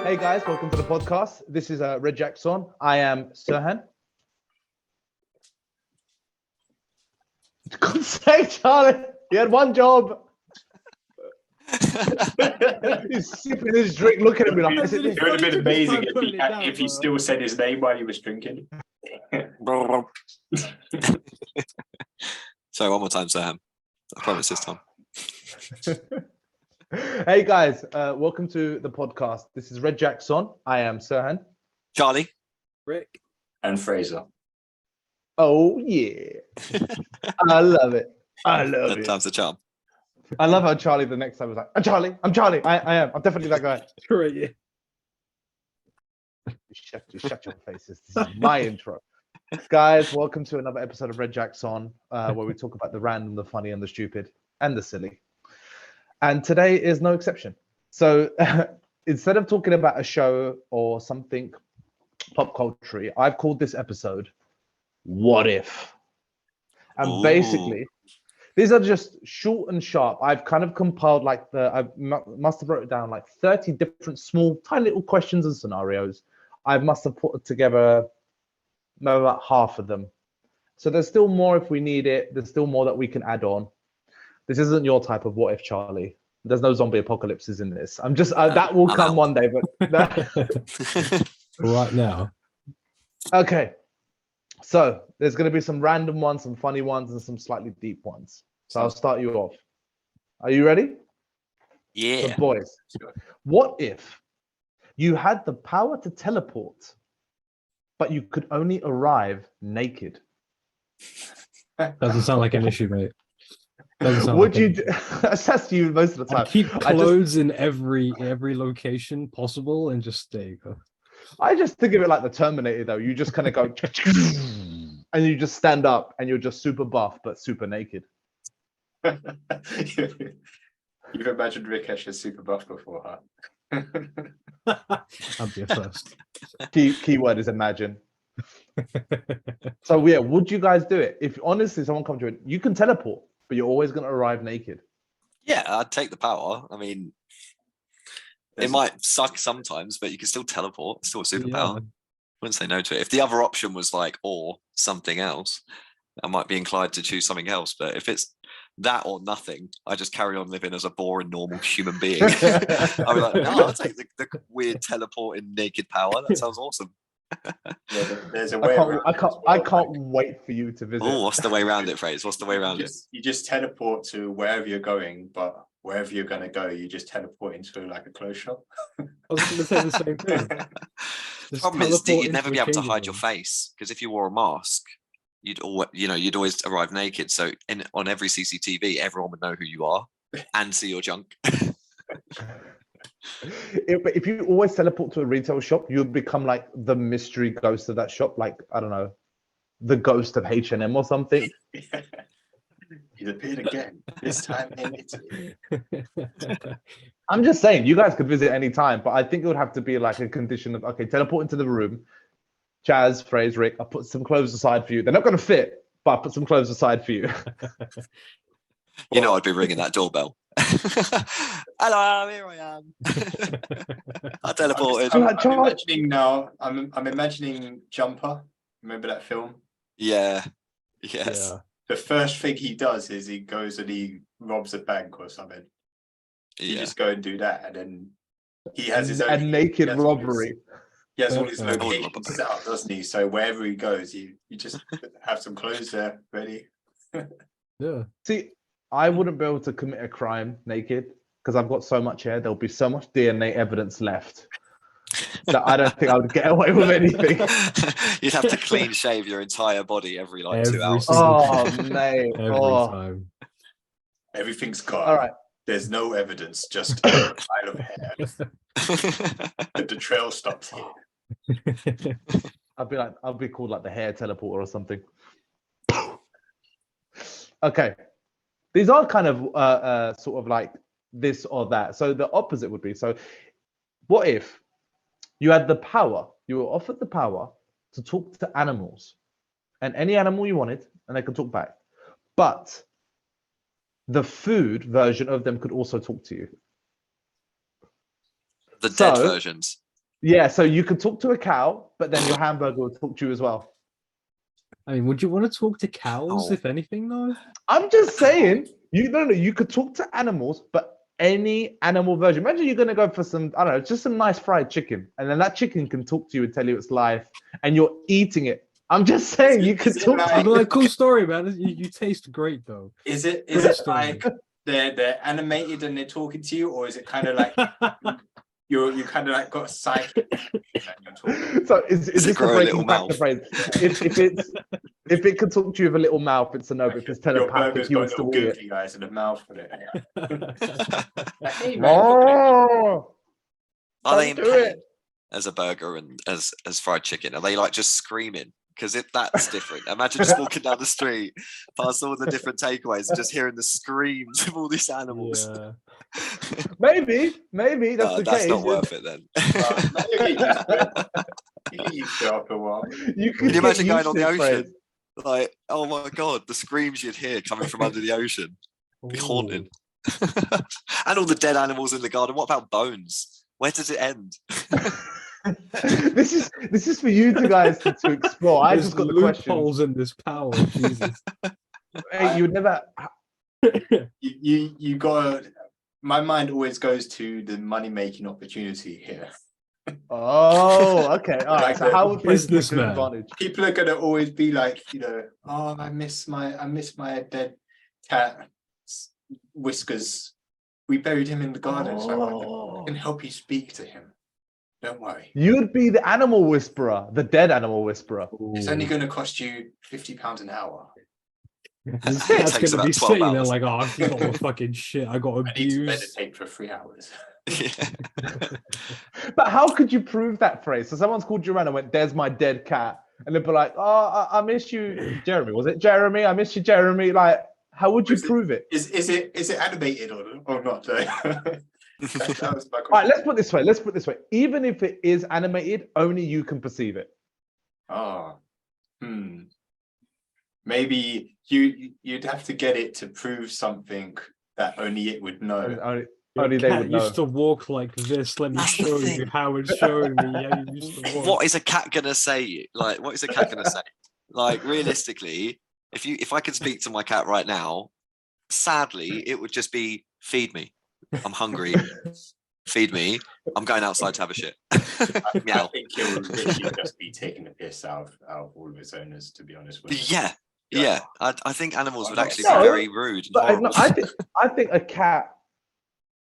Hey guys, welcome to the podcast. This is Red Jackson. I am Serhan. For God's sake, Charlie, he had one job. He's sipping his drink, looking at me like, It would have been amazing if he still said his name while he was drinking. Sorry, one more time, Serhan. I promise this time. Hey guys, welcome to the podcast. This is Red Jackson. I am Serhan. Charlie. Rick. And Frazer. Oh yeah. I love it. I love Third it. time's the charm. I love how Charlie the next time was like, I'm Charlie. I am. I'm definitely that guy. Correct, yeah. Shut your faces. This is my intro. Guys, welcome to another episode of Red Jackson, where we talk about the random, the funny, and the stupid, and the silly. And today is no exception. So instead of talking about a show or something pop culture, I've called this episode What If? And basically, these are just short and sharp. I've kind of compiled I must have wrote it down like 30 different small, tiny little questions and scenarios. I must have put together about half of them. So there's still more if we need it. There's still more that we can add on. This isn't your type of What If, Charlie. There's no zombie apocalypses in this. I'm just, that will come one day, but Right now. Okay. So there's going to be some random ones, some funny ones, and some slightly deep ones. So I'll start you off. Are you ready? Yeah. So boys, what if you had the power to teleport, but you could only arrive naked? Doesn't sound like an issue, mate. Would you assess you most of the time? I'd keep clothes in every location possible and just there you go. I just think of it like the Terminator, though. You just kind of go and you just stand up and you're just super buff but super naked. You've imagined Rikesh as super buff before, huh? I'd be a first. Keyword is imagine. So yeah, would you guys do it? If honestly someone comes to it, you can teleport, but you're always going to arrive naked. Yeah, I'd take the power. I mean, it might suck sometimes, but you can still teleport. It's still a superpower. Yeah. Wouldn't say no to it. If the other option was like, or something else, I might be inclined to choose something else. But if it's that or nothing, I just carry on living as a boring, normal human being. I'd be like, no, I'll take the weird teleporting naked power. That sounds awesome. Yeah, there's a way around it as well. I can't wait for you to visit. Oh, what's the way around it, Fraser? What's the way around it? You just teleport to wherever you're going, but wherever you're going to go, you just teleport into like a clothes shop. I was going to say the same thing. The Just problem is that teleport you'd never into be a able to changing hide your room. face, because if you wore a mask, you'd always arrive naked. So on every CCTV, everyone would know who you are and see your junk. If you always teleport to a retail shop, you'd become like the mystery ghost of that shop. Like, I don't know, the ghost of H&M or something. He's appeared again, this time in Italy. I'm just saying, you guys could visit any time, but I think it would have to be like a condition of, okay, teleport into the room. Jazz, Fraser, Rick, I'll put some clothes aside for you. They're not going to fit, but I'll put some clothes aside for you. You know, I'd be ringing that doorbell. Hello, here I am. I teleported. I'm imagining now. I'm imagining Jumper. Remember that film? Yeah. Yes. Yeah. The first thing he does is he goes and he robs a bank or something. You Yeah. just go and do that, and then he has his own A naked robbery. He has all his Okay. locations set up, doesn't he? So wherever he goes, you just have some clothes there ready. Yeah. See, I wouldn't be able to commit a crime naked because I've got so much hair. There'll be so much DNA evidence left that I don't think I would get away with anything. You'd have to clean shave your entire body every 2 hours. Oh, mate. Every Oh. time. Everything's gone. All right. There's no evidence, just a pile of hair. But the trail stops here. I'll be called like the hair teleporter or something. Okay. These are kind of sort of like this or that. So the opposite would be, so what if you had the power, you were offered the power to talk to animals and any animal you wanted, and they could talk back. But the food version of them could also talk to you. The dead So- versions. Yeah, so you could talk to a cow, but then your hamburger would talk to you as well. I mean, would you want to talk to cows, Oh. if anything, though? I'm just saying, you could talk to animals, but any animal version. Imagine you're gonna go for some, I don't know, just some nice fried chicken, and then that chicken can talk to you and tell you its life, and you're eating it. I'm just saying, you could is it talk like- I'd be to like, cool story, man. You taste great, though. Is it Great story. like they're animated and they're talking to you, or is it kind of like you kind of like got a psychic and you're talking? So is Does it this the grow a breaking little back the mouth? phrase? If it can talk to you with a little mouth, it's a no. But if it's Your telepathic, burger's you got would still little eat it. googly eyes and a mouth for it. Hey, man, look at it. Oh, Are they in don't do pain it. as a burger and as fried chicken? Are they like just screaming? Because if that's different, imagine just walking down the street past all the different takeaways and just hearing the screams of all these animals. Yeah. Maybe that's No, the that's case. not worth it then. You get used to it. You get used to it after a while. You Can could you imagine get going used on to the this ocean? phrase. Like, oh my god, the screams you'd hear coming from under the ocean. Be haunting. And all the dead animals in the garden. What about bones? Where does it end? This is for you two guys to explore. I There's just got the question. loopholes in this power. Jesus. Hey, you would never. You got. My mind always goes to the money making opportunity here. Oh, okay. All right. Like So the how would Fraser take businessman. advantage? People are gonna always be like, oh, I miss my dead cat Whiskers. We buried him in the garden, so I can help you speak to him. Don't worry. You'd be the animal whisperer, the dead animal whisperer. It's only going to cost you £50 an hour. This It cat's takes gonna about be 12 sitting there hours. like, oh, I forgot my fucking shit. I got I need to abused. meditate for 3 hours. But how could you prove that phrase? So someone's called you around and went, "There's my dead cat," and they'd be like, "Oh, I miss you, Jeremy. Was it Jeremy? I miss you, Jeremy." Like, how would you Is it- prove it? Is it animated or not? That was my All right, question. let's put it this way. Even if it is animated, only you can perceive it. Maybe you'd have to get it to prove something that only it would know. And Your only they cat would know. used to walk like this. Let me That's the show you thing. how it's showing me. Yeah, you used to walk. What is a cat gonna say? Like, what is a cat gonna say? Like, realistically, if I could speak to my cat right now, sadly, it would just be feed me. I'm hungry. Feed me. I'm going outside to have a shit. I Meow. think he'll literally just be taking the piss out of all of its owners, to be honest with you. Yeah. I think animals would actually No, be very rude and But horrible. I think a cat.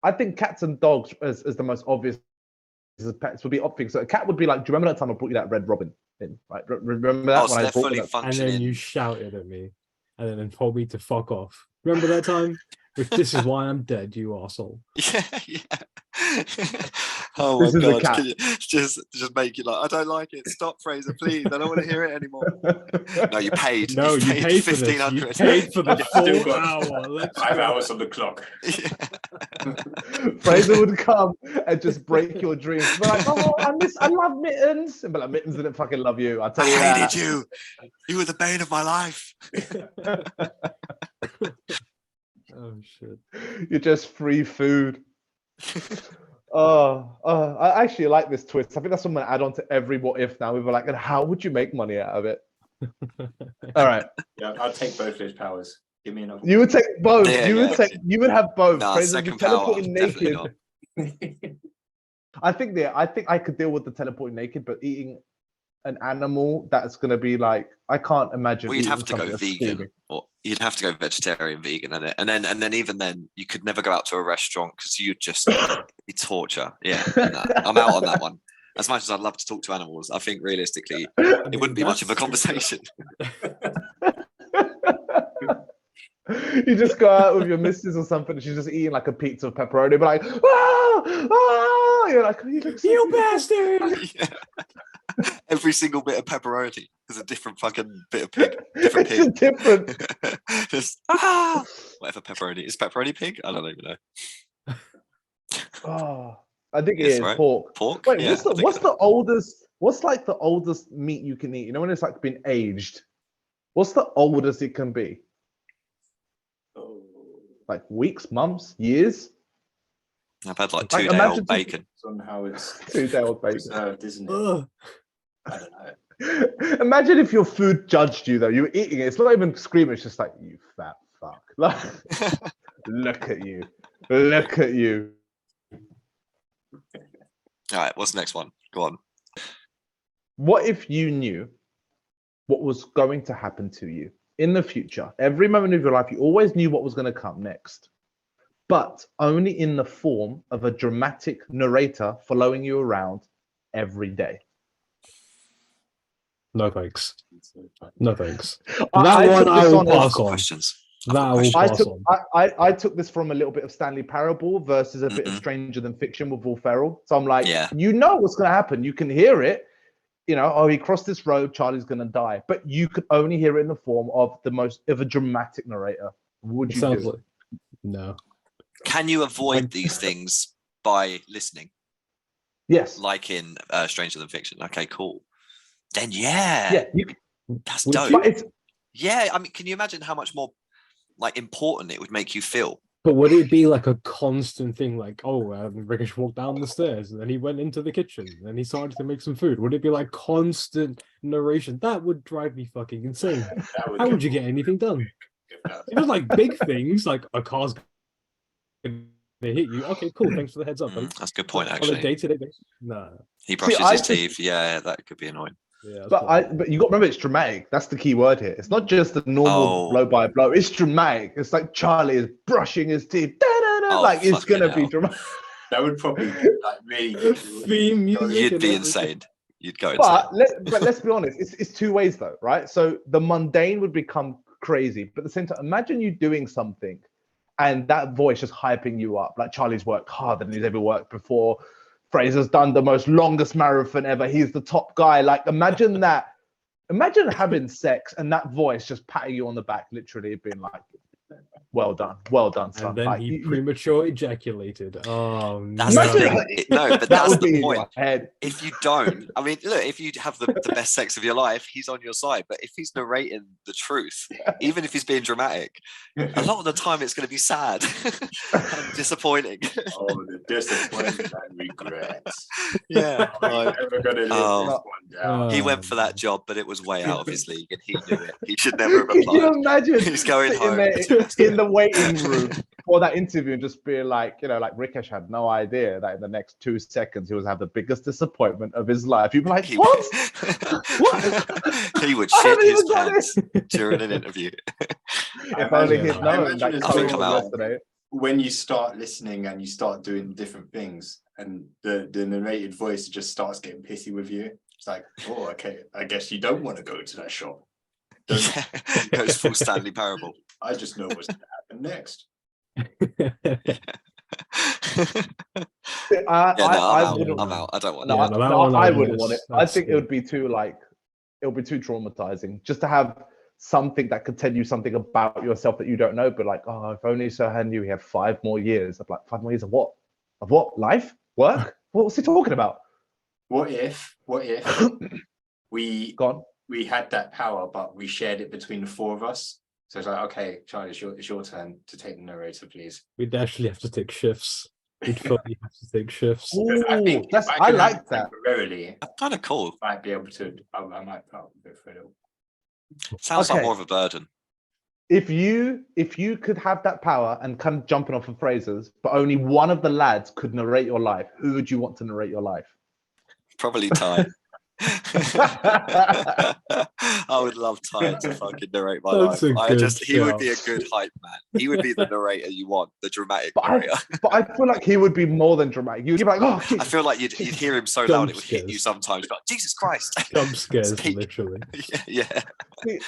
I think cats and dogs as the most obvious as pets would be obvious. So a cat would be like, "Do you remember that time I brought you that red robin in? Right? Remember that Oh, so when I they're brought fully you that?" And functioning. then you shouted at me, and then told me to fuck off. Remember that time? Which this is why I'm dead, you arsehole. Yeah. Oh This my is a god! cat. Can you just make it like, I don't like it. Stop, Fraser, please. I don't want to hear it anymore. No, you paid. No, you paid for this. You paid for the Still full got hour. Let's 5 go. hours on the clock. Fraser would come and just break your dreams. Be like, "Oh, I love Mittens," and be like, "Mittens didn't fucking love you. I tell I you hated that." you. You were the bane of my life. Oh shit. You're just free food. I actually like this twist. I think that's something to add on to every what if now. We were like, and how would you make money out of it? All right. Yeah, I'll take both those powers. Give me another. You would take both. Yeah, You would have both. Nah, Fraser would be second power. teleporting Definitely naked. not. I think I could deal with the teleporting naked, but eating an animal that's gonna be like, I can't imagine. Well, you'd eating have to go something that's vegan, screaming. or you'd have to go vegetarian, vegan, and then even then, you could never go out to a restaurant because you'd just be torture. Yeah, nah, I'm out on that one. As much as I'd love to talk to animals, I think realistically, it wouldn't be much of a conversation. You just go out with your missus or something, and she's just eating like a pizza of pepperoni, but like, ah, you're like, you look so You beautiful." bastard! Yeah. Every single bit of pepperoni is a different fucking bit of pig. Different It's a pig. different. Just, whatever pepperoni. Is pepperoni pig? I don't even know. Oh, I think it Yes, is right? pork. Pork? Wait, Yeah, what's I think what's so. the oldest? What's like the oldest meat you can eat? You know, when it's like been aged. What's the oldest it can be? Oh. Like weeks, months, years? I've had like Like, 2-day-old imagine bacon. On how it's 2-day-old bacon. preserved, isn't it? Ugh. I don't know. Imagine if your food judged you though. You were eating it. It's not even screaming. It's just like, you fat fuck. Like, look at you. Look at you. All right, what's the next one? Go on. What if you knew what was going to happen to you in the future? Every moment of your life, you always knew what was going to come next, but only in the form of a dramatic narrator following you around every day. No thanks. No thanks. I That one took I this will on I've pass got on. questions. That I will I pass took on. I took this from a little bit of Stanley Parable versus a bit of Mhm. Stranger Than Fiction with Will Ferrell. So I'm like, Yeah. you know what's going to happen. You can hear it. You know, oh, he crossed this road, Charlie's going to die. But you could only hear it in the form of a dramatic narrator. Would It you sounds do? like no. Can you avoid Like- these things by listening, Yes. like in Stranger Than Fiction? Okay, cool. Then yeah, Yeah. You can, that's Would dope. you? but it's Yeah, I mean, can you imagine how much more like important it would make you feel? But would it be like a constant thing, like, oh, Rikesh walked down the stairs and then he went into the kitchen and he started to make some food? Would it be like constant narration? That would drive me fucking insane. How would you get anything done? If it was like big things, like a car's gonna hit you. Okay, cool. Thanks for the heads up, buddy. That's a good point, On a actually. day-to-day basis, nah. He brushes I his think- teeth. Yeah, that could be annoying. Yeah, that's but fine. you got to remember it's dramatic. That's the key word here. It's not just a normal Oh. blow by blow. It's dramatic. It's like Charlie is brushing his teeth. Da-da-da, Oh, like it's fucking gonna be hell. dramatic. That would probably like really get you. Theme music. You'd and be everything. insane. You'd go insane. But let's be honest. It's two ways though, right? So the mundane would become crazy, but at the same time, imagine you doing something, and that voice just hyping you up. Like Charlie's worked harder than he's ever worked before. Fraser's done the most longest marathon ever. He's the top guy. Like imagine that. Imagine having sex and that voice just patting you on the back, literally being like, well done, son. And then Like, he you- premature ejaculated. Oh That's no. the thing. No, but that that's would the be in point. your head. If you don't, I mean, look, if you have the best sex of your life, he's on your side. But if he's narrating the truth, even if he's being dramatic, a lot of the time it's going to be sad and disappointing. Oh, the disappointment and regrets. Yeah. I'm never gonna live Oh. this one down. He went for that job, but it was way out of his league, and he knew it. He should never have Can you applied. imagine He's going sitting home. there in the waiting room for that interview and just being like, you know, like Rikesh had no idea that in the next 2 seconds he was have the biggest disappointment of his life. You'd be like, He, what? he would I shit haven't his even got pants during an interview. If only imagine- he'd I known imagine that it's Chloe come was out. yesterday. When you start listening and you start doing different things, and the narrated voice just starts getting pissy with you. It's like, oh, okay, I guess you don't want to go to that shop. Don't- Yeah, goes full Stanley Parable. I just know what's going to happen next. I I'm wouldn't. out. I don't want No, that. Yeah, no, that one I I wouldn't miss. want it. I That's think it good. would be too traumatizing just to have something that could tell you something about yourself that you don't know. But like, oh, if only Serhan knew he had 5 more years. I'm like, 5 more years of what? Of what? Life? Work? What's he talking about? What if we Gone. we had that power, but we shared it between the 4 of us? So it's like, okay, Charlie, it's your turn to take the narrator, please. We'd actually have to take shifts. We'd fully have to take shifts. Because I think if I could have like it that. temporarily. Kind of cool. I might be able to. I might put up with it for a little. Sounds like Okay. more of a burden. If you could have that power and kind of jumping off of Fraser's, but only one of the lads could narrate your life, who would you want to narrate your life? Probably Ty. I would love Ty to fucking narrate my That's life. a good He would be a shout. good hype man. He would be the narrator you want, the dramatic But narrator. I feel like he would be more than dramatic. You'd be like, oh, I feel like you'd hear him so Jump loud it would hit you scares. sometimes. But Jesus Christ. Jump scares, Speak. literally. yeah. see,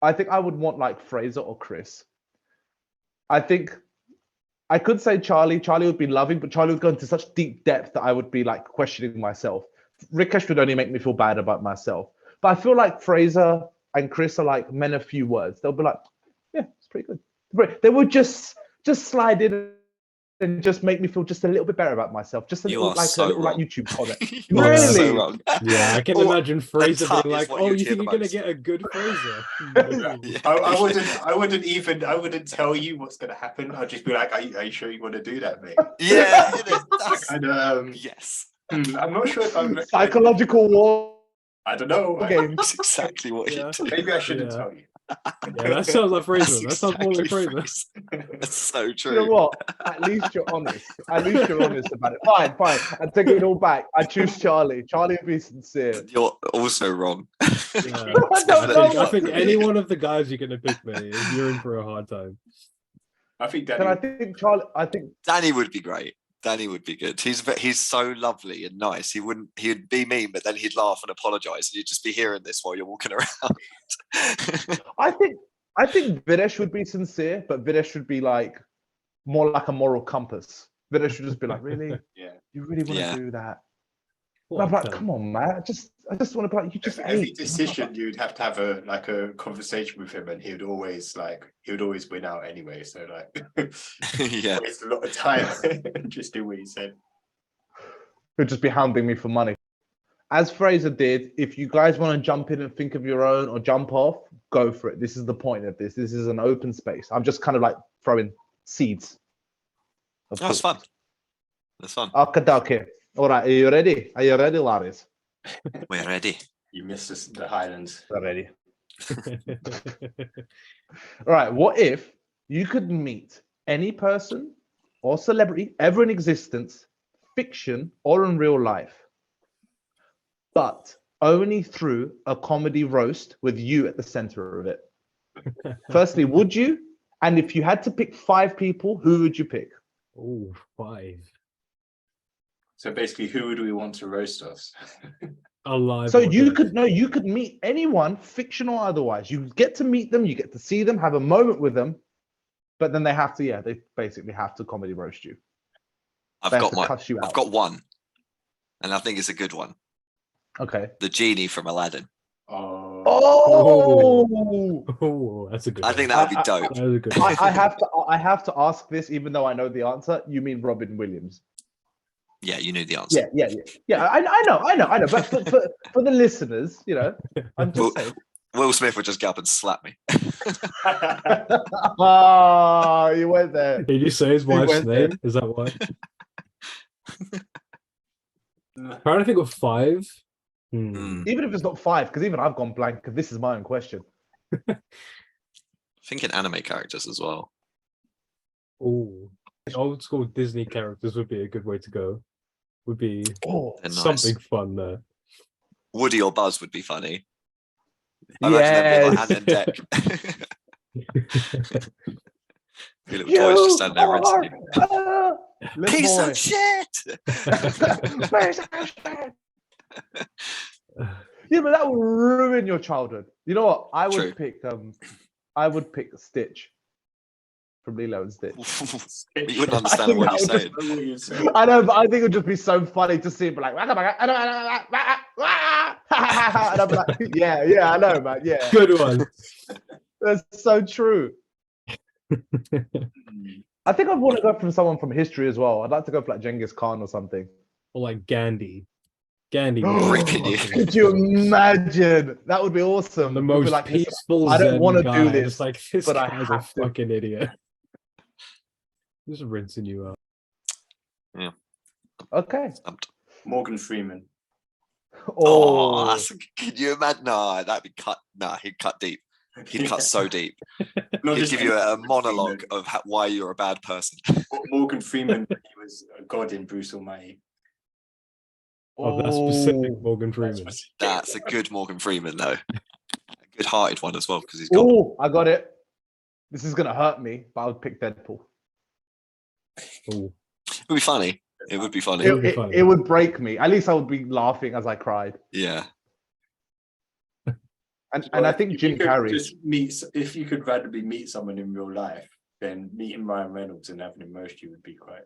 I think I would want like Fraser or Chris. I think I could say Charlie. Charlie would be loving, but Charlie would go into such deep depth that I would be like questioning myself. Rikesh would only make me feel bad about myself. But I feel like Fraser and Chris are like men of few words. They'll be like, yeah, it's pretty good. They would just slide in and just make me feel just a little bit better about myself. Just a You little are like so a little like wrong. YouTube comment. You are so Really? wrong. Yeah, I can Or imagine Fraser tut being is like, what "Oh, you'd you hear think the you're gonna most. get a good Fraser?" Yeah. I wouldn't tell you what's gonna happen. I'll just be like, are you sure you want to do that, mate? Yeah, that's, And yes. I'm not sure if I'm Psychological war I don't know. game. That's exactly what Yeah. you do. Maybe I shouldn't Yeah. tell you. Yeah, that sounds like Fraser. That's That sounds more like exactly Fraser. Fraser. That's so You know true. what? At least you're honest. At least you're honest about it. Fine, fine. I take it all back. I choose Charlie. Charlie will be sincere. You're also wrong. Yeah. I don't know I what think to any do. one of the guys you're gonna pick, mate, you're in for a hard time. I think Can I Danny. think Charlie? I think Danny would be great. Danny would be good. He's so lovely and nice. He'd be mean, but then he'd laugh and apologize, and you'd just be hearing this while you're walking around. I think Videsh would be sincere, but Videsh should be like more like a moral compass. Videsh should just be like, really? Yeah. You really want to Yeah. do that? What I'm a like, cunt. come on, man. I just want to be like, you just Every ate. decision you'd have to have a conversation with him, and he would always win out anyway. So like, Yeah. waste a lot of time just do what he said. He'd just be hounding me for money. As Fraser did, if you guys want to jump in and think of your own or jump off, go for it. This is the point of this. This is an open space. I'm just kind of like throwing seeds. Oh, that's fun. That's fun. Okay. All right, are you ready? Are you ready, Laris? We're ready. You missed us, the Highlands. We're ready. All right, what if you could meet any person or celebrity ever in existence, fiction or in real life, but only through a comedy roast with you at the center of it? Firstly, would you? And if you had to pick 5 people, who would you pick? Oh, 5. So basically, who would we want to roast us? Alive. So or you dead. could meet anyone, fiction or otherwise. You get to meet them, you get to see them, have a moment with them, but then they have to, they basically have to comedy roast you. I've They have got to my. cuss you I've out. got one, and I think it's a good one. Okay. The genie from Aladdin. Oh, Oh, Oh, that's a good I one. think that would be dope. That is a good one. I have to ask this, even though I know the answer. You mean Robin Williams? Yeah, you knew the answer. Yeah. I know. But for the listeners, I'm just saying. Will Smith would just get up and slap me. Oh, you went there. Did you say his wife's went there. name? Is that why? Trying to think of 5. Even if it's not 5, because even I've gone blank. Because this is my own question. Thinking anime characters as well. Oh, old school Disney characters would be a good way to go. Would be Oh, They're nice. something fun there. Woody or Buzz would be funny. I reckon they'd be like hand and deck. Your little toys just stand there rinsing you. Piece of shit! Yeah, but that would ruin your childhood. You know what? I would True. pick Stitch from Lilo and Stitch. You wouldn't understand what you're saying. I know, but I think it would just be so funny to see him be like, and I'm like, yeah, I know, man. Yeah, Good one. that's so true. I think I'd want to go for someone from history as well. I'd like to go for like Genghis Khan or something. Or like Gandhi. Gandhi. Ripping you. Could you imagine? That would be awesome. The We'd be most like, listen, peaceful I don't Zen want to guy. do this, It's like, this but I guy's a have to. fucking idiot. Just rinsing you out. Okay. Morgan Freeman. Oh, can you imagine? No, that'd be cut. No, he'd cut deep. He'd cut so deep. Not He'd just give you a Morgan monologue Freeman. of why you're a bad person. Morgan Freeman, he was a god in Bruce Almighty. Of that specific Oh. Morgan Freeman. That's a good Morgan Freeman, though. A good-hearted one as well, because he's got. Oh, I got it. This is gonna hurt me, but I would pick Deadpool. Oh. It would be funny. It would be funny. would be funny. It would break me. At least I would be laughing as I cried. Yeah. And I think Jim Carrey. If you could randomly meet someone in real life, then meeting Ryan Reynolds and having him roast you would be quite.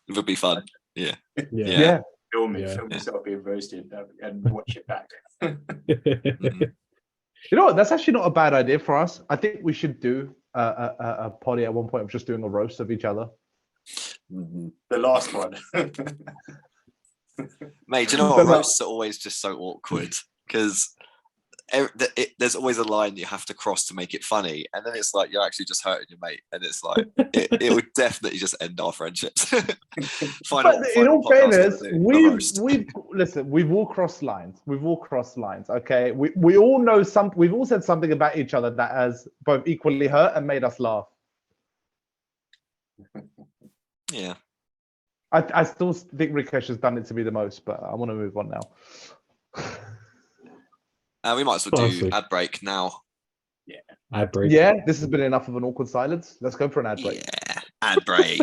It would be fun. Yeah. Yeah. Film Yeah. yourself being roasted and watch it back. Mhm. You know what? That's actually not a bad idea for us. I think we should do a potty at one point of just doing a roast of each other. The last one. Mate, do you know But what? like- Roasts are always just so awkward because there's always a line you have to cross to make it funny, and then it's like you're actually just hurting your mate, and it's like it would definitely just end our friendships. But in all fairness, we've we've all crossed lines. We've all crossed lines. Okay, we all know some. We've all said something about each other that has both equally hurt and made us laugh. Yeah. I still think Rikesh has done it to me the most, but I want to move on now. We might as well do Classic. ad break now. Ad break. Yeah, this has been enough of an awkward silence. Let's go for an ad break. Yeah, ad break.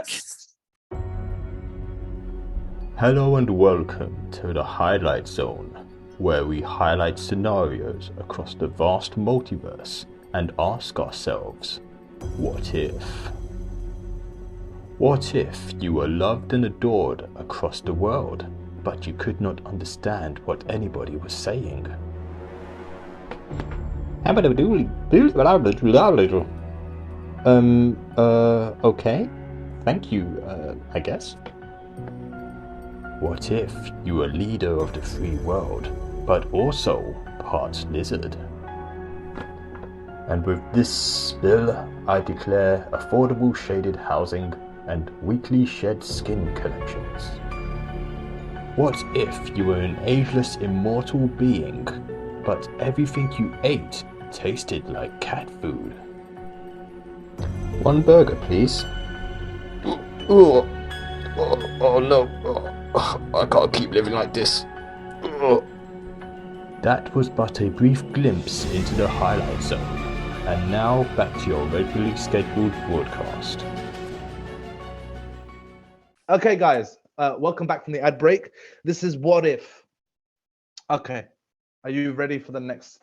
Hello and welcome to the Highlight Zone, where we highlight scenarios across the vast multiverse and ask ourselves, what if? What if you were loved and adored across the world, but you could not understand what anybody was saying? Okay. Thank you, I guess. What if you were leader of the free world, but also part lizard? And with this bill, I declare affordable shaded housing and weekly shed skin collections. What if you were an ageless immortal being, but everything you ate tasted like cat food? One burger, please. Oh no. I can't keep living like this. That was but a brief glimpse into the Highlight Zone. And now back to your regularly scheduled broadcast. Okay, guys, welcome back from the ad break. This is What If. Okay, are you ready for the next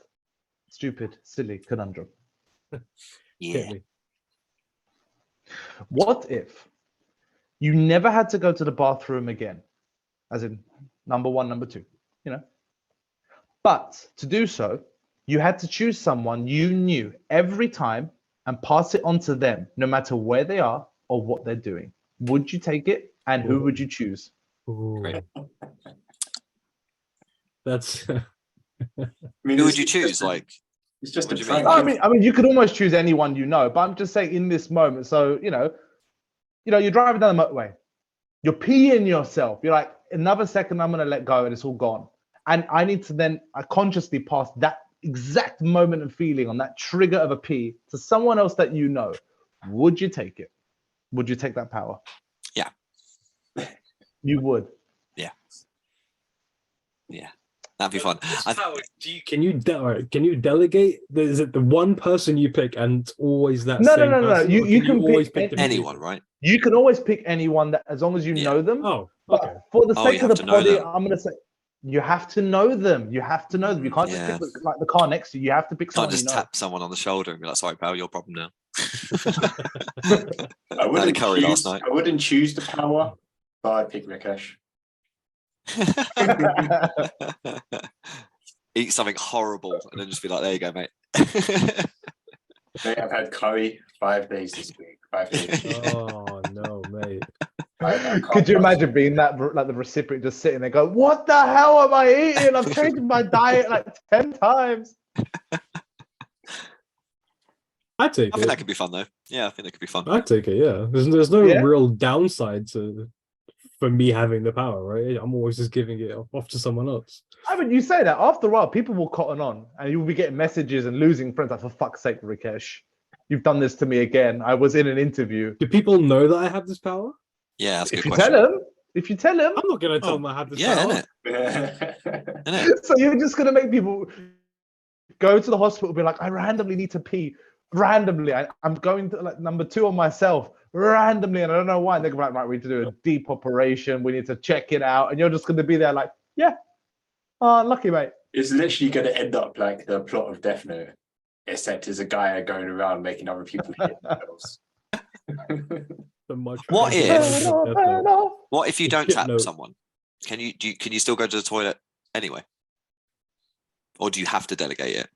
stupid, silly conundrum? Yeah. Hit me. What if you never had to go to the bathroom again? As in number one, number two, you know? But to do so, you had to choose someone you knew every time and pass it on to them, no matter where they are or what they're doing. Would you take it? And who would you choose? Ooh. Great. That's I mean, Who would it's you just choose? a- Like, It's just what a do you mean? prank. I mean, you could almost choose anyone you know, but I'm just saying in this moment. So, you're driving down the motorway, you're peeing yourself. You're like, another second, I'm going to let go and it's all gone. And I need to then consciously pass that exact moment of feeling on that trigger of a pee to someone else that you know. Would you take it? Would you take that power? Yeah. You would. yeah, that'd be fun. Can you delegate? Is it the one person you pick and it's always that No, same no. person? You or can always pick different Anyone, people? right? You can always pick anyone that, as long as you Yeah. know them. Oh, But okay. for the Oh, sake you of have the to know body, them. I'm going to say you have to know them. You have to know them. You can't just Yeah. pick the car next to you. You have to pick Can't someone just you know. tap someone on the shoulder and be like, "Sorry, pal, your problem now." I wouldn't curry last choose. night. I wouldn't choose the power, but I'd pick Rikesh. Eat something horrible and then just be like, "There you go, mate." Mate, I've had curry 5 days this week. 5 days. Oh no, mate. I can't Could you trust imagine being that, like the recipient just sitting there going, what the hell am I eating? I've changed my diet like 10 times. I take I think it. that could be fun, though. Yeah, I think that could be fun. I take it. Yeah. There's no Yeah. real downside for me having the power, right? I'm always just giving it off to someone else. I mean, you say that after a while, people will cotton on and you will be getting messages and losing friends like, for fuck's sake, Rikesh, you've done this to me again. I was in an interview. Do people know that I have this power? Yeah, that's a If good you question. tell them, I'm not gonna tell Oh, them I have this Yeah, power. innit? Innit? so you're just going to make people go to the hospital and be like, I randomly need to pee. Randomly, I'm going to like number 2 on myself randomly, and I don't know why. They're like, right, we need to do a deep operation. We need to check it out, and you're just going to be there like, yeah, lucky mate. It's literally going to end up like the plot of Death Note, except as a guy going around making other people hit themselves. The much What better if- version of Death Note. What if you don't Shit tap note. someone? Can you still go to the toilet anyway? Or do you have to delegate it?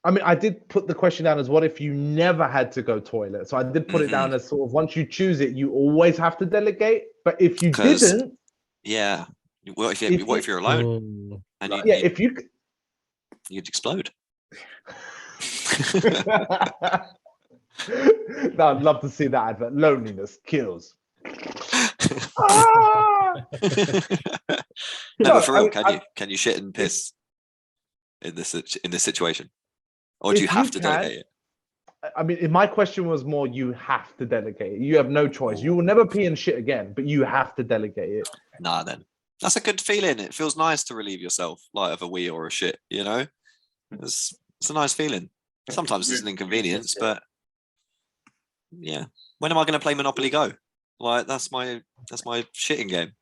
I mean, I did put the question down as what if you never had to go toilet? So I did put it down as sort of once you choose it, you always have to delegate. But if you 'Cause- didn't, Yeah. What if you're alone and Mm. if you you'd explode? no, I'd love to see that advert. Loneliness kills. Ah! No, but for real, I mean, can you shit and piss in this situation, or do If you have you to can- delegate it? I mean, my question was more you have to delegate it. You have no choice. You will never pee and shit again, but you have to delegate it. Nah, then that's a good feeling. It feels nice to relieve yourself, like of a wee or a shit. You know, it's a nice feeling. Sometimes it's an inconvenience, but yeah. When am I going to play Monopoly Go? Like that's my shitting game.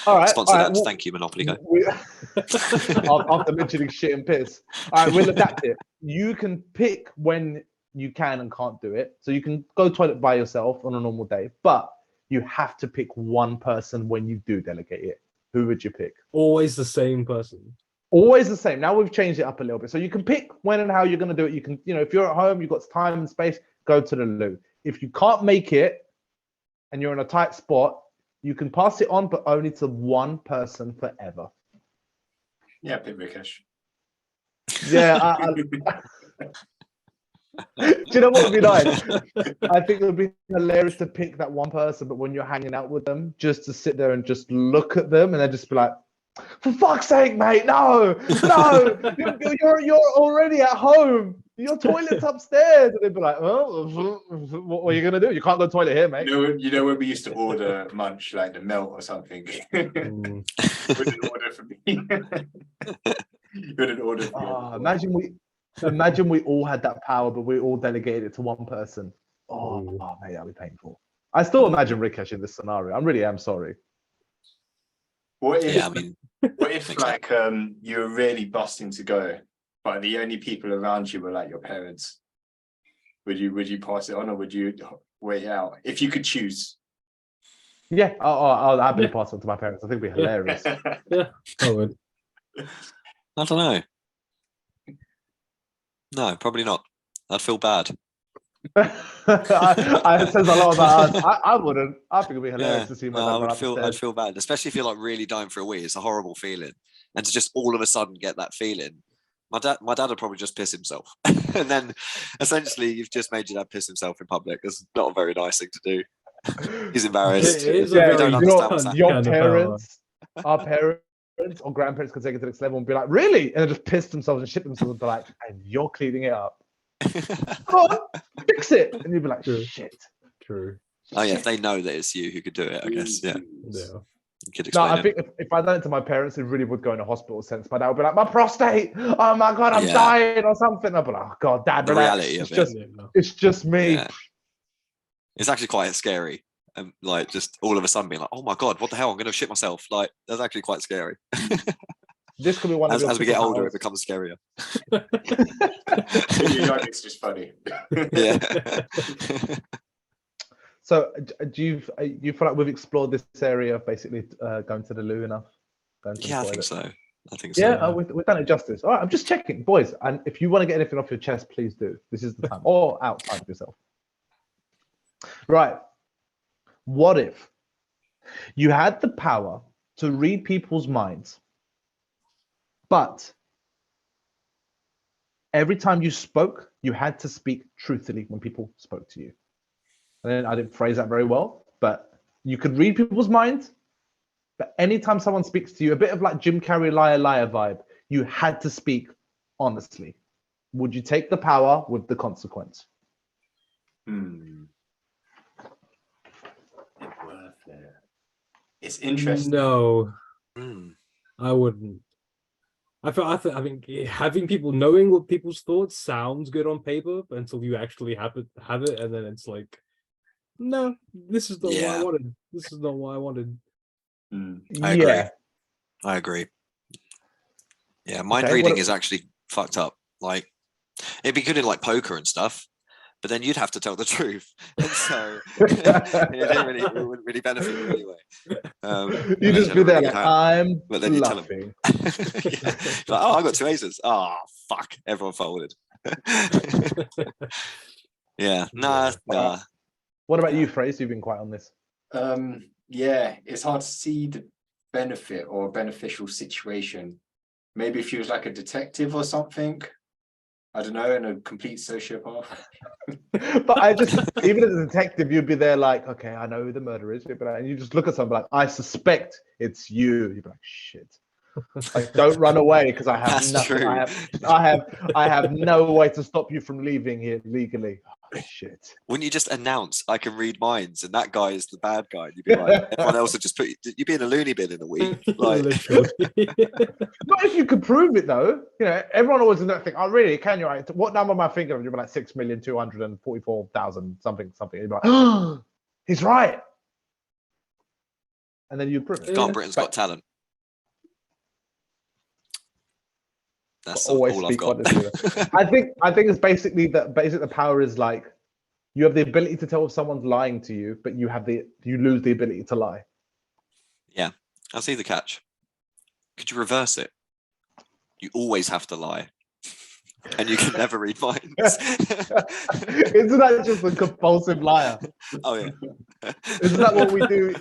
All right. Sponsor all that. right, Thank you, Monopoly Go. After mentioning shit and piss. All right, we'll adapt it. You can pick when you can and can't do it. So you can go toilet by yourself on a normal day, but you have to pick one person when you do delegate it. Who would you pick? Always the same person. Always the same. Now we've changed it up a little bit. So you can pick when and how you're going to do it. You can, if you're at home, you've got time and space, go to the loo. If you can't make it and you're in a tight spot, you can pass it on, but only to one person forever. Yeah, pick Rikesh. Yeah. Do you know what would be nice? I think it would be hilarious to pick that one person, but when you're hanging out with them, just to sit there and just look at them and then just be like, for fuck's sake, mate, no, you're already at home. Your toilet's upstairs. And they'd be like, oh, what are you going to do? You can't go to the toilet here, mate. You know when we used to order munch, like the melt or something? Mm. Wouldn't order for me. You wouldn't order for me. Imagine we all had that power, but we all delegated it to one person. Oh, mate, that'd be painful. I still imagine Rikesh in this scenario. I really am sorry. What if, Yeah, I mean, what if like you were really busting to go, but the only people around you were like your parents? Would you pass it on, or would you wait out if you could choose? Yeah, I'll happily pass it to my parents. I think it'd be hilarious. Yeah, I would. I don't know. No, probably not. I'd feel bad. It says a lot about us. I wouldn't. I think it'd be hilarious Yeah, to see my no, dad. I'd feel bad, especially if you're like really dying for a wee. It's a horrible feeling, and to just all of a sudden get that feeling. My dad would probably just piss himself, and then essentially you've just made your dad piss himself in public. It's not a very nice thing to do. He's embarrassed. It is We a very don't understand what's kind Your of parents, our parents or grandparents could take it to the next level and be like, really? And then just piss themselves and shit themselves and be like, and you're cleaning it up. Go on, fix it. And you'd be like, True. shit. True. Oh yeah, if they know that it's you who could do it, I guess. Yeah, Yeah. you could No, explain I it. think if I done it to my parents, it really would go in a hospital sense. My dad would be like, my prostate. Oh my God, I'm Yeah. dying or something. I'd be like, oh God, Dad, The relax. reality It's of just, it. it's just me. Yeah. It's actually quite scary. Like just all of a sudden being like, oh my God, what the hell? I'm going to shit myself. Like that's actually quite scary. This could be one of your As we get older, it superpowers. becomes scarier. You're young, it's just funny. Yeah. So, do you feel like we've explored this area of basically going to the loo enough? Going to the Yeah, I think toilet? so. I think so. Yeah, we've done it justice. All right, I'm just checking, boys. And if you want to get anything off your chest, please do. This is the time, or outside of yourself. Right. What if you had the power to read people's minds, but every time you spoke, you had to speak truthfully when people spoke to you? And then I didn't phrase that very well, but you could read people's minds, but anytime someone speaks to you, a bit of like Jim Carrey liar liar vibe, you had to speak honestly. Would you take the power with the consequence? Worth it. It's interesting. No, Mm. I wouldn't. I think having people knowing what people's thoughts sounds good on paper, but until you actually have it, and then it's like, no, this is not what I Yeah. wanted. This is not what I wanted. I agree. I agree. Yeah, mind Okay, reading what- is actually fucked up. Like, it'd be good in like poker and stuff, but then you'd have to tell the truth, and so it wouldn't really benefit you anyway. You just be there like, I'm but then you tell bluffing. Yeah. Like, oh, I got 2 aces. Oh, fuck! Everyone folded. Yeah, nah. What about you, Frazer? You've been quiet on this. Yeah, it's hard to see the benefit or beneficial situation. Maybe if you was like a detective or something, I don't know, and a complete sociopath. But I just, even as a detective, you'd be there like, okay, I know who the murderer is, and you just look at someone like, I suspect it's you. You'd be like, shit. Like, don't run away because I have That's nothing. true. I have no way to stop you from leaving here legally. Oh, shit. Wouldn't you just announce I can read minds, and that guy is the bad guy? And you'd be like, everyone else would just you'd be in a loony bin in a week. Like, Literally. Not if you could prove it though. You know, everyone always does that thing. Oh, really? Can you? Right? What number am I thinking of? You'd be like 6,244,000 something. You'd be like, oh, he's right. And then you prove it. you've got Britain's Got Talent. That's Always all I've speak got. honestly. I think it's basically that. Basically, the power is like you have the ability to tell if someone's lying to you, but you lose the ability to lie. Yeah, I see the catch. Could you reverse it? You always have to lie, and you can never read minds. Isn't that just a compulsive liar? Oh yeah. Isn't that what we do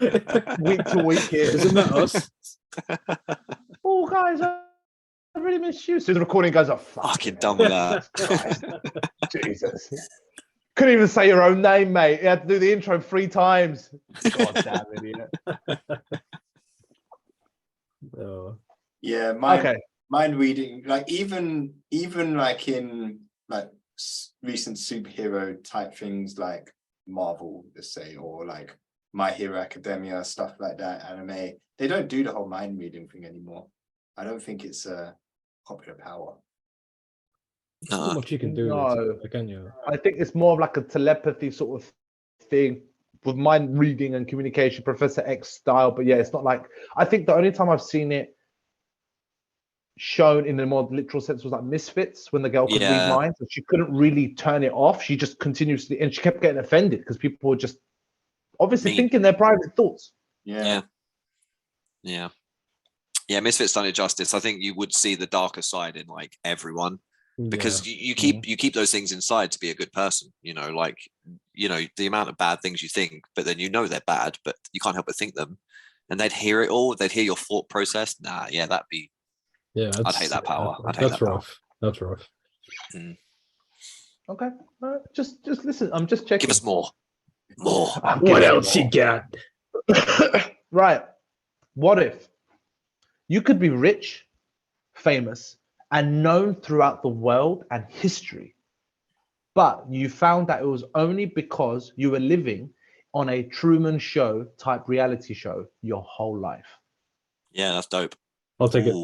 week to week here? Isn't that us? Oh, guys, I really miss you. So the recording goes off. Fucking done with that. Jesus. Couldn't even say your own name, mate. You had to do the intro 3 times. God damn idiot. Oh. Yeah, mind reading, like even like in like recent superhero type things like Marvel, let's say, or like My Hero Academia, stuff like that, anime, they don't do the whole mind reading thing anymore. I don't think it's a popular power. Not much you can do. No. Can you? I think it's more of like a telepathy sort of thing with mind reading and communication, Professor X style. But yeah, it's not like, I think the only time I've seen it shown in a more literal sense was like Misfits, when the girl could read minds and she couldn't really turn it off. She just continuously, and she kept getting offended because people were just obviously thinking their private thoughts. Yeah. Misfits done it justice. I think you would see the darker side in like everyone, because you keep those things inside to be a good person. You know, like, you know, the amount of bad things you think, but then you know they're bad, but you can't help but think them, and they'd hear it all. They'd hear your thought process. That'd be. Yeah, I'd hate that power. That's rough. That's rough. Okay, just listen. I'm just checking. Give us more. More. What else you got? Right. What if you could be rich, famous, and known throughout the world and history, but you found that it was only because you were living on a Truman Show type reality show your whole life? Yeah, that's dope. I'll take it.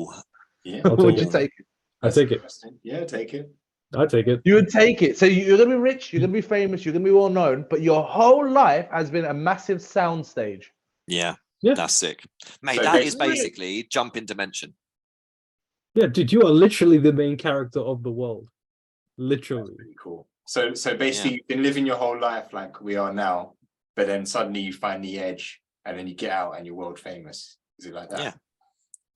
Yeah, Would you take it? I take it. Yeah, take it. I take it. You would take it. So you're gonna be rich, you're gonna be famous, you're gonna be well known, but your whole life has been a massive soundstage. Yeah, Yeah. that's sick, mate. So That is basically jump in dimension. Yeah, dude, you are literally the main character of the world. Literally. Pretty cool. So basically, you've been living your whole life like we are now, but then suddenly you find the edge, and then you get out and you're world famous. Is it like that? Yeah.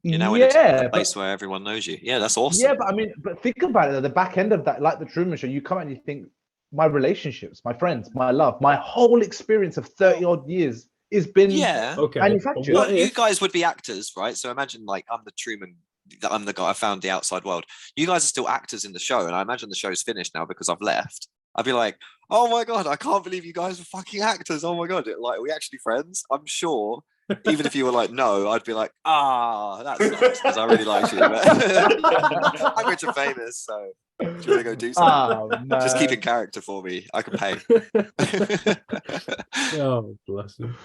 You're now in a place where everyone knows you. Yeah, that's awesome. Yeah, but I mean, but think about it. At the back end of that, like the Truman Show, you come out and you think, my relationships, my friends, my love, my whole experience of 30 odd years has been manufactured. Well, you guys would be actors, right? So imagine like I'm the Truman, I'm the guy I found the outside world. You guys are still actors in the show, and I imagine the show's finished now because I've left. I'd be like, oh my God, I can't believe you guys were fucking actors. Oh my God, like, are we actually friends? I'm sure. Even if you were like, no, I'd be like, that's nice because I really like you. But I'm rich and famous, so do you want to go do something? Just keep in character for me. I can pay. Oh, bless him.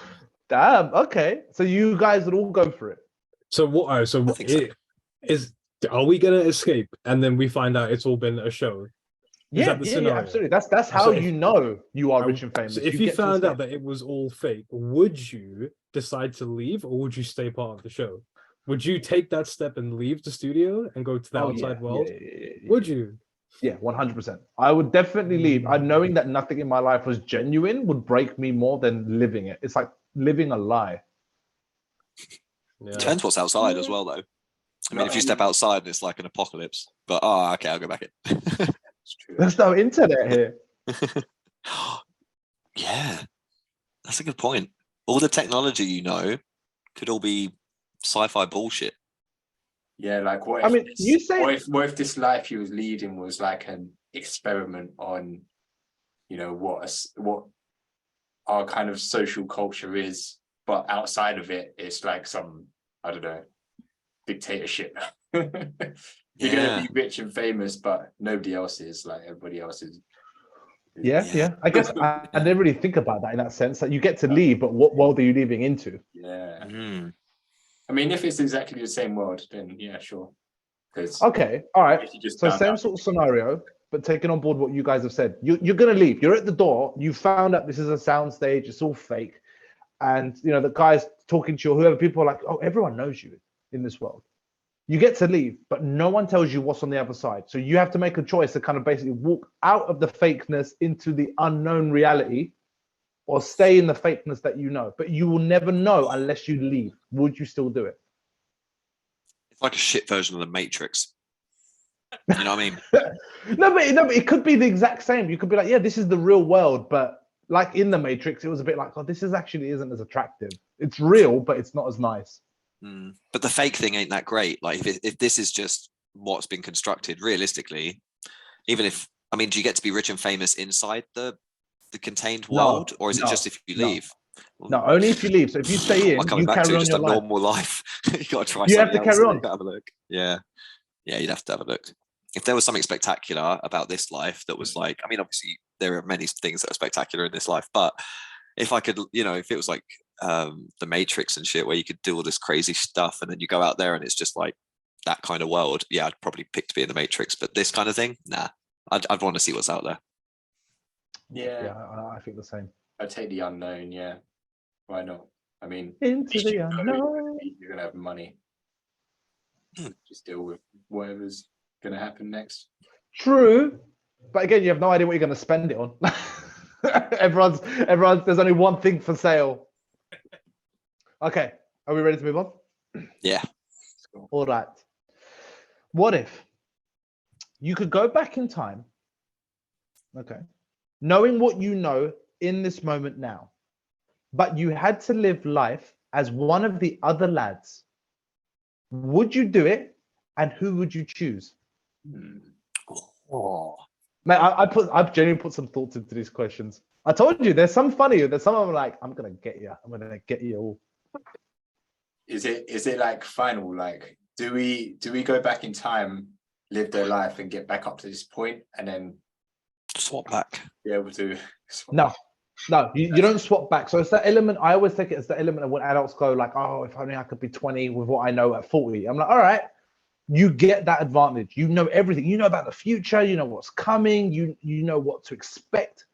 Damn. Okay. So you guys would all go for it. So what? So what is? Are we gonna escape and then we find out it's all been a show? Is that the scenario? Absolutely. That's how you know you are rich and famous. So if you found out that it was all fake, would you decide to leave, or would you stay part of the show? Would you take that step and leave the studio and go to the outside world? Yeah. Would you? Yeah, 100%. I would definitely leave. I knowing that nothing in my life was genuine would break me more than living it. It's like living a lie. Yeah. Depends what's outside as well, though. I mean, if you step outside and it's like an apocalypse, but okay, I'll go back in. It's true. There's no internet here. Yeah, that's a good point. All the technology could all be sci-fi bullshit. Yeah, like what if I mean, you say what if this life he was leading was like an experiment on, what our kind of social culture is, but outside of it, it's like some, I don't know, dictatorship. You're gonna be rich and famous, but nobody else is. Like everybody else is. Yeah. I guess I didn't really think about that in that sense. That you get to leave, but what world are you leaving into? Yeah. Mm. I mean, if it's exactly the same world, then yeah, sure. Okay, all right. If you just So found same out- sort of scenario, but taking on board what you guys have said. You're gonna leave. You're at the door. You found out this is a soundstage. It's all fake, and the guy's talking to you. Or whoever people are like, oh, everyone knows you in this world. You get to leave, but no one tells you what's on the other side. So you have to make a choice to kind of basically walk out of the fakeness into the unknown reality, or stay in the fakeness that you know. But you will never know unless you leave. Would you still do it? It's like a shit version of the Matrix. You know what I mean? No, but it could be the exact same. You could be like, yeah, this is the real world, but like in the Matrix, it was a bit like, oh, this is actually isn't as attractive. It's real, but it's not as nice. But the fake thing ain't that great. Like if this is just what's been constructed, realistically, even if do you get to be rich and famous inside the contained world, or is it just if you leave? No, only if you leave. So if you stay in, you carry on just your a life. normal life. You got to try. You have to something carry else, on. You gotta have a look. Yeah, you'd have to have a look. If there was something spectacular about this life that was like, obviously there are many things that are spectacular in this life, but if I could, if it was like the Matrix and shit, where you could do all this crazy stuff, and then you go out there and it's just like that kind of world, yeah, I'd probably pick to be in the Matrix. But this kind of thing, nah, I'd want to see what's out there. Yeah, I think the same. I'd take the unknown. Yeah, why not? I mean, Into at least the you know unknown. you're gonna have money. Just deal with whatever's gonna happen next. True, but again, you have no idea what you're going to spend it on. everyone's. There's only one thing for sale. Okay, are we ready to move on? Yeah. All right. What if you could go back in time? Okay, knowing what you know in this moment now, but you had to live life as one of the other lads. Would you do it, and who would you choose? Oh. Man, I've genuinely put some thoughts into these questions. I told you there's some funny. There's some of them like, I'm gonna get you. I'm gonna get you all. Is it like final? Like, do we go back in time, live their life, and get back up to this point, and then Swap back. be able to? No, you don't swap back. So it's that element. I always take it as the element of when adults go like, oh, if only I could be 20 with what I know at 40. I'm like, all right, you get that advantage. You know everything. You know about the future. You know what's coming. You know what to expect.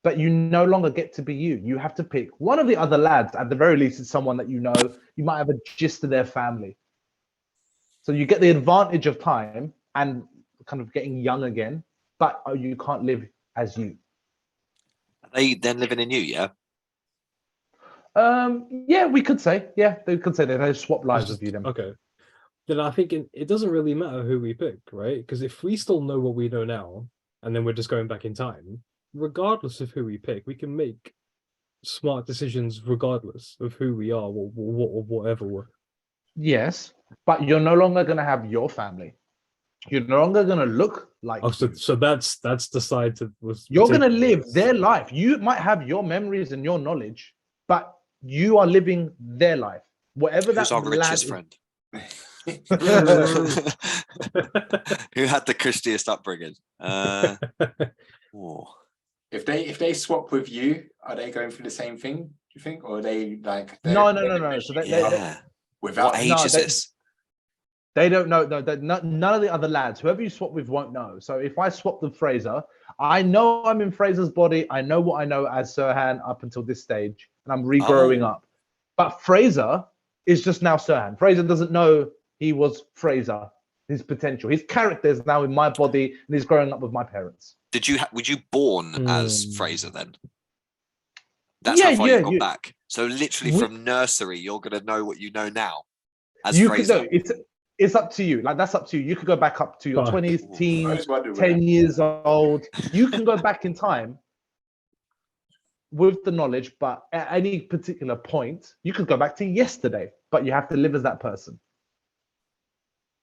But you no longer get to be you. You have to pick one of the other lads. At the very least, it's someone that you know. You might have a gist of their family. So you get the advantage of time and kind of getting young again, but you can't live as you. Are they then living in you? Yeah. Yeah, we could say. Yeah, they could say that they swap lives with you then. Okay. Then I think it doesn't really matter who we pick, right? Because if we still know what we know now, and then we're just going back in time, regardless of who we pick, we can make smart decisions regardless of who we are or whatever we're. Yes, but you're no longer going to have your family. You're no longer going to look like you. So that's the side to You're going to live their life. You might have your memories and your knowledge, but you are living their life. Whatever Who's that our richest friend? Who had the Christiest upbringing? If they swap with you, are they going for the same thing? Do you think, or are they like? No. So What age is this? They don't know. No, none of the other lads, whoever you swap with, won't know. So if I swap with Frazer, I know I'm in Frazer's body. I know what I know as Serhan up until this stage, and I'm regrowing up. But Frazer is just now Serhan. Frazer doesn't know he was Frazer. his potential. His character is now in my body, and he's growing up with my parents. Were you born as Hmm. Fraser then? That's Yeah, how far yeah, you've gone you- back. So literally We- from nursery, you're gonna know what you know now as You Fraser. could know it's up to you. Like that's up to you. You could go back up to your Fuck. 20s, I teens, was wondering 10 years old. You can go back in time with the knowledge, but at any particular point, you could go back to yesterday, but you have to live as that person.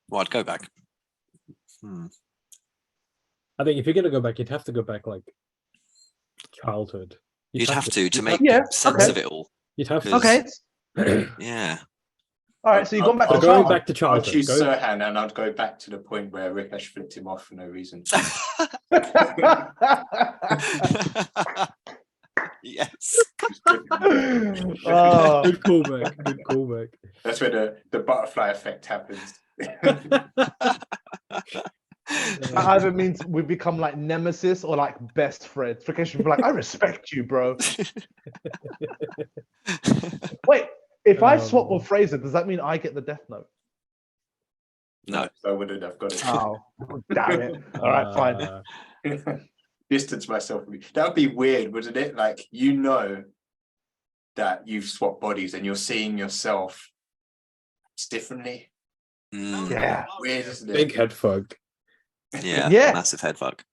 Well, I'd go back. Hmm. I think if you're gonna go back, you'd have to go back like childhood. You'd have to You'd make Yeah, sense okay. of it all. You'd have to. 'Cause- Okay. Yeah. All right. So you've gone back So to going childhood. back to I'd childhood. choose Go, Serhan, and I'd go back to the point where Rikesh flipped him off for no reason. Yes. Oh. good callback. Good callback. That's where the butterfly effect happens. That either means we become like nemesis or like best friends. Rikesh would be like, I respect you, bro. Wait, if I swap with Fraser, does that mean I get the death note? No. I wouldn't have got it. Oh, damn it. All right, fine. Distance myself from you. That would be weird, wouldn't it? Like, you know that you've swapped bodies and you're seeing yourself differently. Mm, Yeah. Weird, isn't it? Big head fuck. yeah. Yeah. Massive head fuck.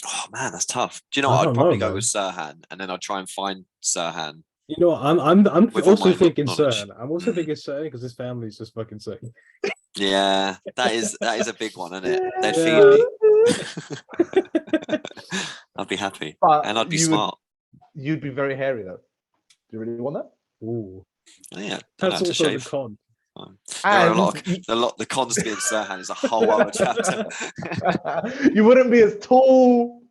Oh man, that's tough. Do you know I what? I'd don't probably know, go man. with Serhan, and then I'd try and find Serhan. You know, I'm With all also my thinking knowledge. Serhan. I'm also Mm. thinking Serhan because his family's just fucking sick. Yeah, that is a big one, isn't it? They'd Yeah. feed me. I'd be happy, But and I'd be you would- smart. You'd be very hairy though. Do you really want that? Ooh, Oh, yeah, I'd that's have to also the shave. con. There are And the cons to being Serhan is a whole other chapter. you wouldn't be as tall.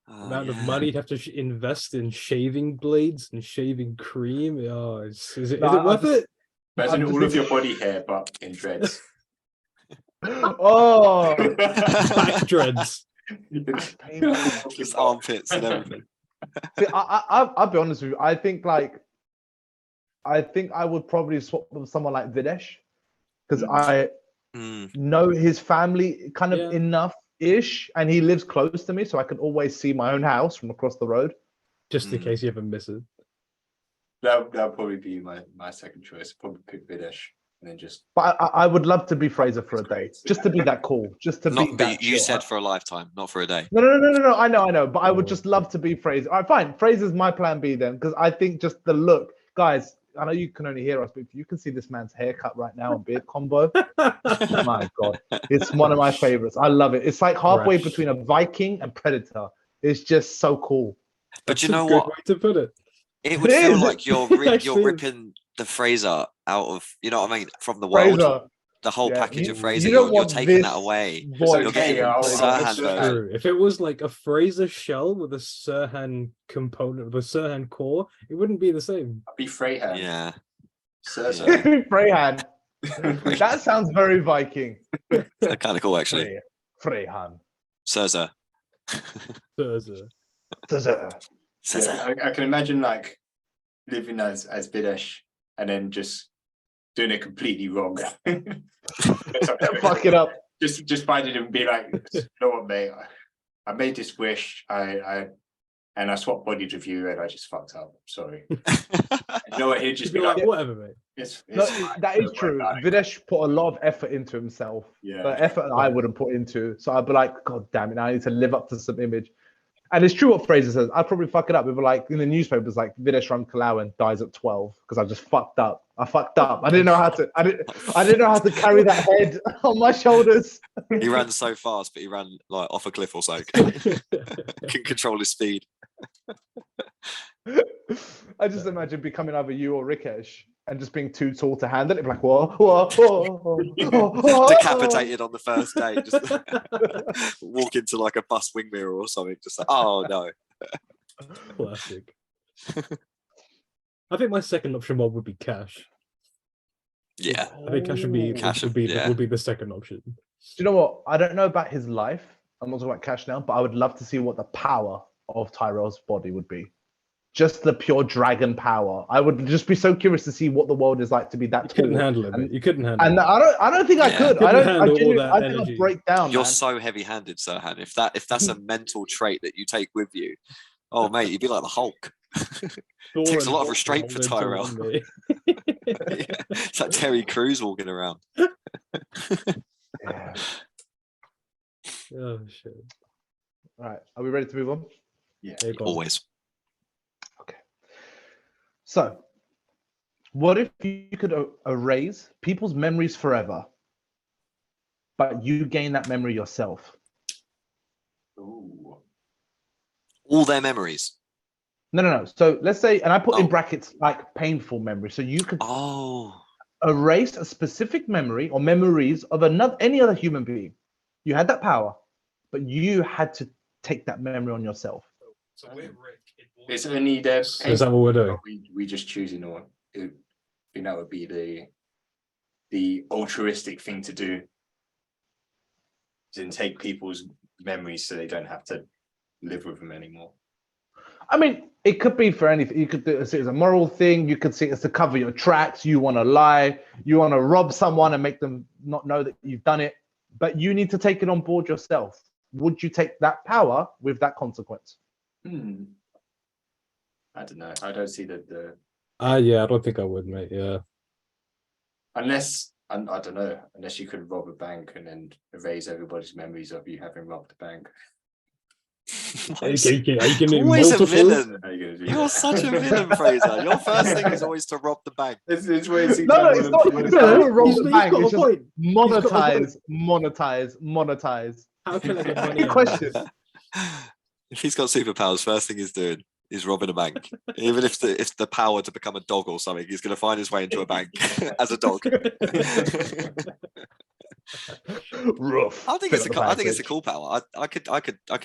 Oh, Amount of yeah. money you'd have to invest in shaving blades and shaving cream. Oh, is it Nah, worth it? Imagine I'm all just- of your body hair, but in dreads. Oh, Back dreads. Just armpits and everything. see, I'll be honest with you. I think I would probably swap with someone like Videsh because I Mm, know his family kind of Yeah. enough-ish, and he lives close to me, so I can always see my own house from across the road. Just in Mm. case you ever miss it. That'll probably be my second choice. Probably pick Videsh and then just. But I would love to be Fraser for a day, just to be that cool, just to be not, that. but you chill. said for a lifetime, not for a day. No. I know. But I would Oh. just love to be Fraser. All right, fine. Fraser's my plan B then, because I think just the look, guys. I know you can only hear us, but if you can see this man's haircut right now and beard combo, my God, it's one of my favorites. I love it. It's like halfway Fresh. between a Viking and Predator. It's just so cool. But you That's a know good what? way to put it. It would It feel is. like you're Actually- ripping the Fraser out of, you know what I mean, from the world. Fraser, The whole yeah, package you- of Fraser. you don't You're want taking this that away. voice You're getting I'll- Serhan I'll- version. True. If it was like a Fraser shell with a Serhan component, with a Serhan core, it wouldn't be the same. I'll be Freyhan. Yeah. Cersei. Yeah. Freyhan. That sounds very Viking. They're kind of cool, actually. Freyhan. Serza. Serzer. Serza. Yeah, I can imagine like living as Videsh and then just doing it completely wrong. Fuck it up. Just finding him and be like, you know what, mate? I made this wish. I swapped bodies with you and I just fucked up. Sorry. You know what? He'd just Just be be like, like, whatever, mate. it's No, fine. that is Don't worry true. about it." Videsh put a lot of effort into himself. Yeah. The effort that I wouldn't put into. So I'd be like, God damn it, now I need to live up to some image. And it's true what Fraser says. I'd probably fuck it up. It'd be like in the newspapers, like Videsh Ramkalawan dies at 12 because I just fucked up. I fucked up. I didn't know how to. I didn't know how to carry that head on my shoulders. He ran so fast, but he ran like off a cliff or so. Can control his speed. I just imagine becoming either you or Rikesh and just being too tall to handle it. Be like, whoa. Decapitated on the first day. Just walk into like a bus wing mirror or something. Just like, oh no. Classic. I think my second option would be Cash. Yeah. I think Cash would be Cash, would be yeah. would be the second option. Do you know what? I don't know about his life. I'm not talking about Cash now, but I would love to see what the power of Tyrell's body would be. just the pure dragon power. I would just be so curious to see what the world is like to be that You tall. couldn't handle it, mate. And, You couldn't handle and it. I don't think I Yeah. could. I Couldn't don't. handle all that I think energy. I'd break down. You're man. so heavy-handed, Serhan. If that's a mental trait that you take with you, oh mate, you'd be like the Hulk. Thor Takes a and lot of Hulk restraint for rolled into Tyrell. one, mate. Yeah. It's like Terry Crews walking around. Yeah. Oh shit. All right. Are we ready to move on? Yeah. Hey, go on. Always. Okay. So, what if you could erase people's memories forever, but you gain that memory yourself? Ooh. All their memories. No. So let's say, and I put in Oh. brackets like painful memory. So you could Oh. erase a specific memory or memories of any other human being. You had that power, but you had to take that memory on yourself. So we're Rick. It's only their Is that what we're doing? we just choosing one. I think that would be the altruistic thing to do. And take people's memories so they don't have to live with them anymore. I mean, it could be for anything. You could see it as a moral thing. You could see it as to cover your tracks. You want to lie. You want to rob someone and make them not know that you've done it. But you need to take it on board yourself. Would you take that power with that consequence? I don't know. I don't see the Yeah, I don't think I would, mate. Yeah. unless I don't know, unless you could rob a bank and then erase everybody's memories of you having robbed the bank. Are you gonna Always a multiple? villain. How are you gonna do You're that? such a villain, Fraser. Your first thing is always to rob the bank. It's where it seems No, like it's one not. of the- It's not even rob He's the got bank. a It's just point. monetize. How can I get money? Good out of question. this? If he's got superpowers, first thing he's doing is robbing a bank. Even if the power to become a dog or something, he's going to find his way into a bank as a dog. Rough. I think Bit it's of a a I bad think it's a bitch. cool power. I could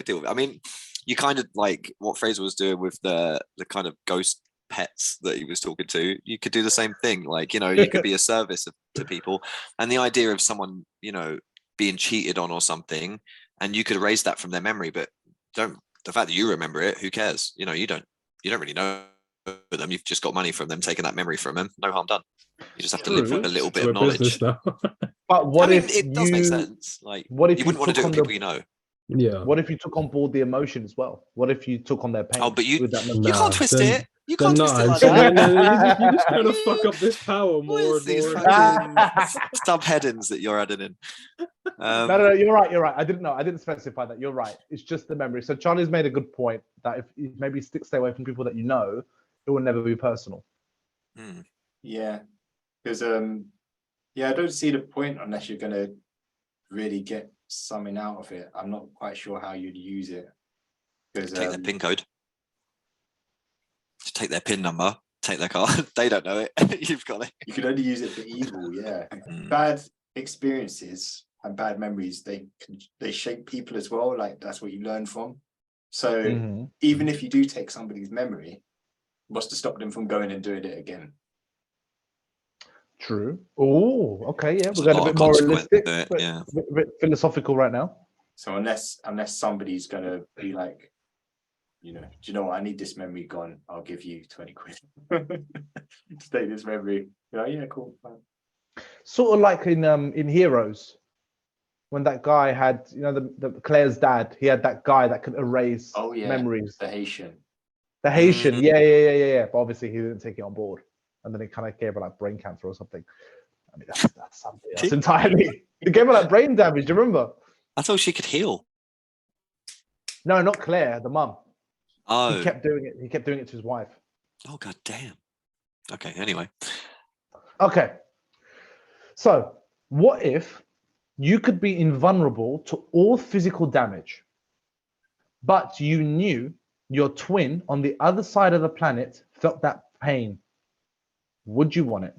deal with it. I mean, you kind of like what Fraser was doing with the kind of ghost pets that he was talking to. You could do the same thing. Like, you know, you could be a service to people, and the idea of someone, you know, being cheated on or something, and you could erase that from their memory, but the fact that you remember it, who cares? You know, you don't really know them. You've just got money from them, taking that memory from them. No harm done. You just have to live True. with a little bit We're of knowledge. business now. But what I mean, if it does make you? sense. Like, What if you you wouldn't want to took do it with on people you know. Yeah. What if you took on board the emotion as well? What if you took on their pain? Oh, but you with that memory? you Nah, can't twist then- it. You Then can't twist it no, like so that. you're just trying to fuck up this power more What is and these more. fucking subheadings that you're adding in? No, you're right. You're right. I didn't specify that. You're right. It's just the memory. So Charlie's made a good point that if you maybe stay away from people that you know, it will never be personal. Hmm. Yeah, because I don't see the point unless you're gonna really get something out of it. I'm not quite sure how you'd use it. Because Take their PIN code. Just take their PIN number. Take their card. They don't know it. You've got it. you can only use it for evil. Yeah, Mm. bad experiences and bad memories they shape people as well. Like that's what you learn from. So Mhm. even if you do take somebody's memory, what's to stop them from going and doing it again? True. Oh, okay. Yeah, There's we're a going a lot bit of more consequence realistic. to it, But yeah. a bit philosophical right now. So unless somebody's gonna be like, do you know what? I need this memory gone. I'll give you 20 quid to take this memory. You're like, yeah, cool. Fine. Sort of like in Heroes, when that guy had, the Claire's dad, he had that guy that could erase Oh yeah, memories. the Haitian. The Haitian, Mhm. yeah. But obviously he didn't take it on board, and then he kind of gave her like brain cancer or something. I mean, that's something else entirely. He gave her like brain damage. Do you remember? I thought she could heal. No, not Claire, the mum. Oh. He kept doing it. He kept doing it to his wife. Oh, god damn. Okay, anyway. Okay. So, what if you could be invulnerable to all physical damage, but you knew your twin on the other side of the planet felt that pain? Would you want it?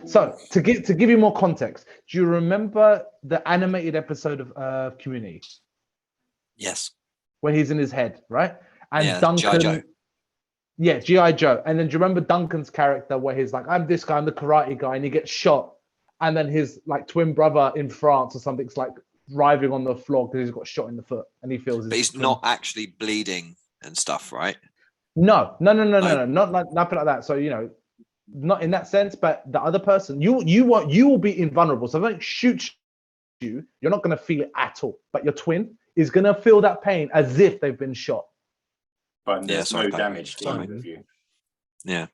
So, to give you more context, do you remember the animated episode of Community Yes. when he's in his head, right? And Yeah, Duncan, G.I. Joe. yeah, G.I. Joe. And then do you remember Duncan's character where he's like, I'm this guy, I'm the karate guy, and he gets shot. And then his like twin brother in France or something's like writhing on the floor because he's got shot in the foot and he feels But he's not actually bleeding and stuff, right? No, not like nothing like that. So not in that sense, but the other person, you will be invulnerable. So if something shoots you, you're not going to feel it at all. But your twin is going to feel that pain as if they've been shot. But there's no damage to either of you. Yeah.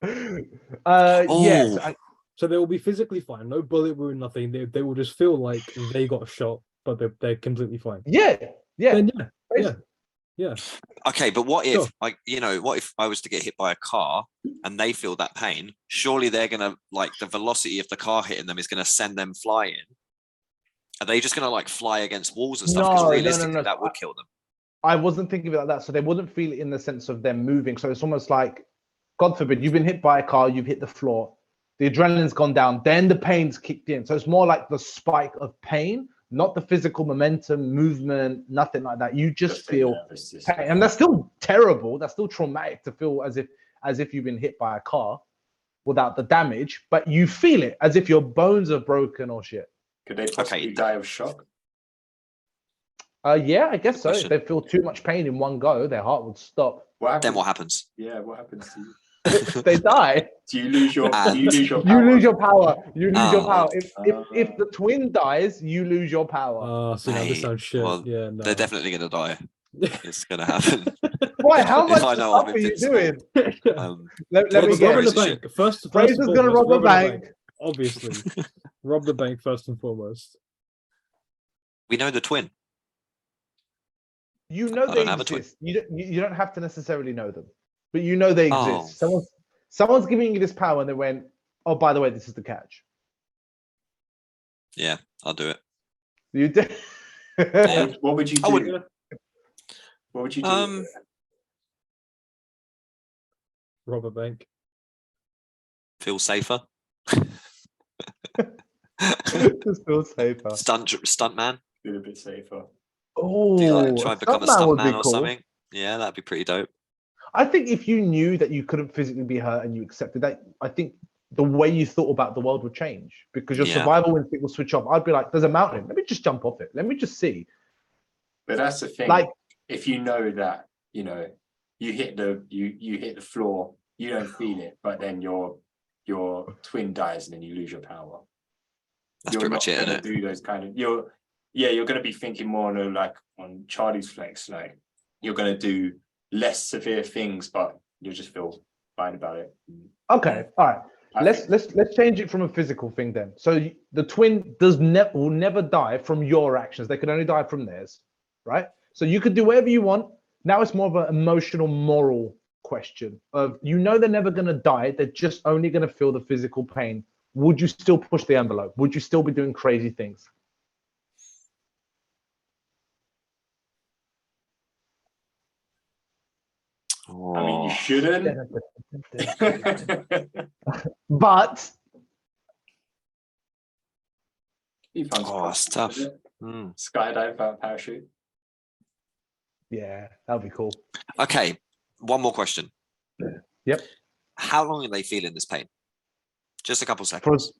Yes. So they will be physically fine, no bullet wound, nothing. They will just feel like they got shot, but they're completely fine. Yeah. Then yeah. Okay, but what if Sure. what if I was to get hit by a car and they feel that pain? Surely they're gonna the velocity of the car hitting them is gonna send them flying. Are they just gonna fly against walls and stuff? Because realistically, that would kill them. I wasn't thinking of it like that. So they wouldn't feel it in the sense of them moving. So it's almost like, God forbid, you've been hit by a car, you've hit the floor, the adrenaline's gone down, then the pain's kicked in. So it's more like the spike of pain, not the physical momentum, movement, nothing like that. You just feel pain. And that's still terrible. That's still traumatic to feel as if you've been hit by a car without the damage, but you feel it as if your bones are broken or shit. Could they possibly die of shock? Yeah, I guess so. If they feel too much pain in one go, their heart would stop. Then what happens? Yeah, what happens to you? They die. Do you lose your power? You lose your power. If the twin dies, you lose your power. Oh, so now this sounds shit. Well, yeah, no. They're definitely gonna die. It's gonna happen. Why? How much I know, stuff are you doing? Let me Rob guess. the bank. First Frazer's gonna rob a bank. Obviously, rob the bank first and foremost. We know the twin. You know they exist. You don't have to necessarily know them, but you know they exist. Someone's giving you this power, and they went, "Oh, by the way, this is the catch." Yeah, I'll do it. You did. What would you do? What would you do? Rob a bank. Feel safer. Just feel safer. Stunt man. Feel a bit safer. Oh, try and become a stunt man or something. Yeah, that'd be pretty dope. I think if you knew that you couldn't physically be hurt and you accepted that, I think the way you thought about the world would change because your survival instinct will switch off. I'd be like, "There's a mountain. Let me just jump off it. Let me just see." But that's the thing. If you know that you hit the floor, you don't feel it, but then your twin dies and then you lose your power. That's pretty much it, isn't it? Do those kind of you're going to be thinking more on Charlie's Flex, like you're going to do less severe things, but you'll just feel fine about it. Okay, all right. Let's change it from a physical thing then. So the twin will never die from your actions. They can only die from theirs, right? So you could do whatever you want. Now it's more of an emotional, moral question of they're never going to die. They're just only going to feel the physical pain. Would you still push the envelope? Would you still be doing crazy things? I mean, you shouldn't. But it's tough. Skydive without parachute. Yeah, that'd be cool. Okay, one more question. Yep. How long are they feeling this pain? Just a couple seconds.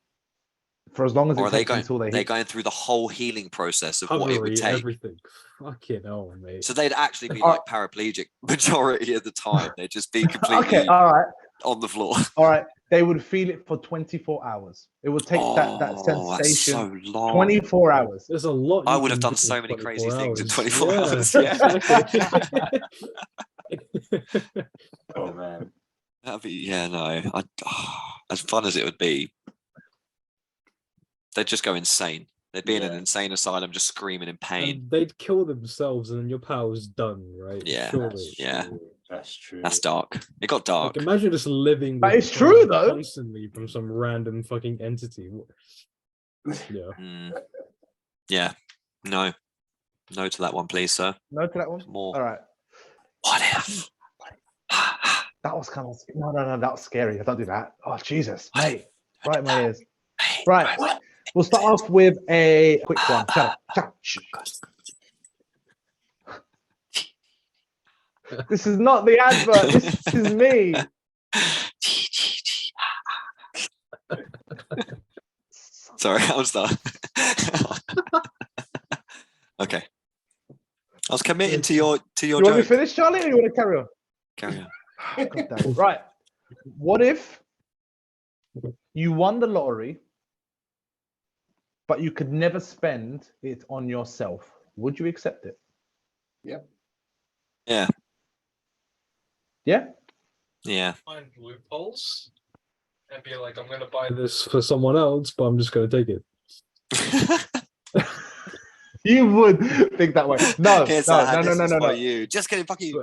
For as long as it takes until they're going through the whole healing process of what it would take. Everything. Fucking hell, mate. So they'd actually be paraplegic majority of the time. They'd just be completely on the floor. All right. They would feel it for 24 hours. It would take that sensation. That's so long. 24 hours. There's a lot. I would have done so many crazy things in 24 hours. Oh man. That'd be as fun as it would be. They'd just go insane. They'd be in an insane asylum just screaming in pain. And they'd kill themselves and then your power's done, right? Yeah. That's true. That's dark. It got dark. Like, imagine just living but it's true though. Constantly from some random fucking entity. Yeah. Yeah. No to that one, please, sir. No to that one? More. All right. What if? That was kind of no, that was scary. I don't do that. Oh Jesus. Hey, right in my ears. Right. We'll start off with a quick one. Shut up. This is not the advert. This is me. Sorry, I was done. Okay. I was committing to your You joke. want me to finish, Charlie, or you want to carry on? Carry on. God damn. Right. What if you won the lottery, but you could never spend it on yourself? Would you accept it? Yeah. Yeah? Yeah. Find loopholes and be like, I'm going to buy this for someone else, but I'm just going to take it. You would think that way. No, Here's no, that, no, no, this no, is no, for no. you. Just kidding, fuck you.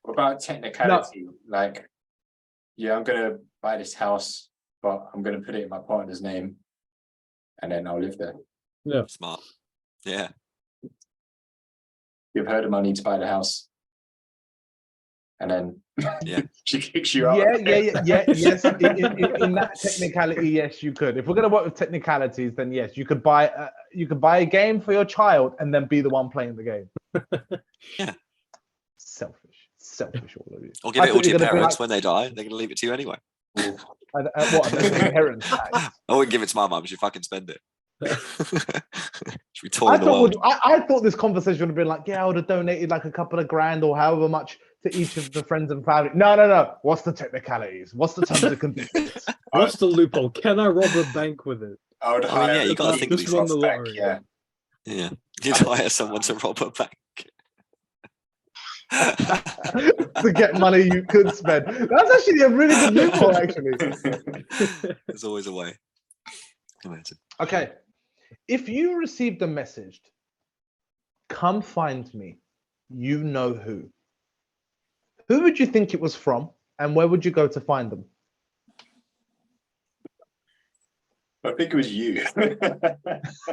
What about technicality? Like, yeah, I'm gonna buy this house, but I'm gonna put it in my partner's name, and then I'll live there. Yeah. Smart. Yeah. Give her the money to buy the house, and then Yeah. she kicks you out. Yes. In that technicality, yes, you could. If we're gonna work with technicalities, then yes, you could buy a game for your child and then be the one playing the game. Yeah. Selfish, all of you. Or give it all to your parents like, when they die. They're gonna leave it to you anyway. What? Inheritance tax? I wouldn't give it to my mum. She'd fucking spend it. Should we tour I the world? thought this conversation would have been like, yeah, I would have donated like a couple of grand or however much to each of the friends and family. No. What's the technicalities? What's the terms and conditions? What's the loophole? Can I rob a bank with it? I would I mean, hire yeah, you gotta think just these won the back, lottery. yeah. Yeah. You'd hire someone to rob a bank. To get money you could spend. That's actually a really good loophole, actually. There's always a way. Imagine. Okay. If you received a message, come find me, you know who. Who would you think it was from, and where would you go to find them? I think it was you.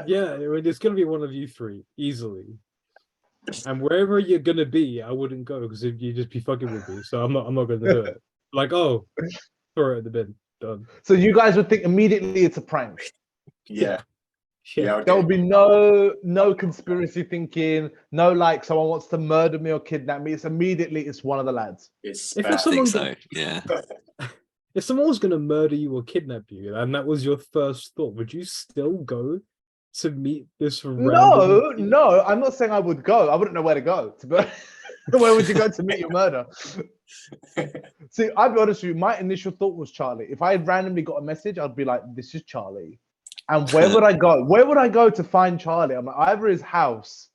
Yeah, it's going to be one of you three, easily. And wherever you're going to be, I wouldn't go because you'd just be fucking with me. So I'm not going to do it. Like, oh, throw it in the bin. Done. So you guys would think immediately it's a prank. Yeah. Yeah. Okay. There would be no conspiracy thinking, no like someone wants to murder me or kidnap me. It's one of the lads. It's If bad. I think so. Someone- Yeah. If someone was going to murder you or kidnap you, and that was your first thought, would you still go to meet this random? No, I'm not saying I would go. I wouldn't know where to go. But where would you go to meet your murder? See, I'll be honest with you. My initial thought was Charlie. If I had randomly got a message, I'd be like, "This is Charlie." And where would I go? Where would I go to find Charlie? I'm like, either his house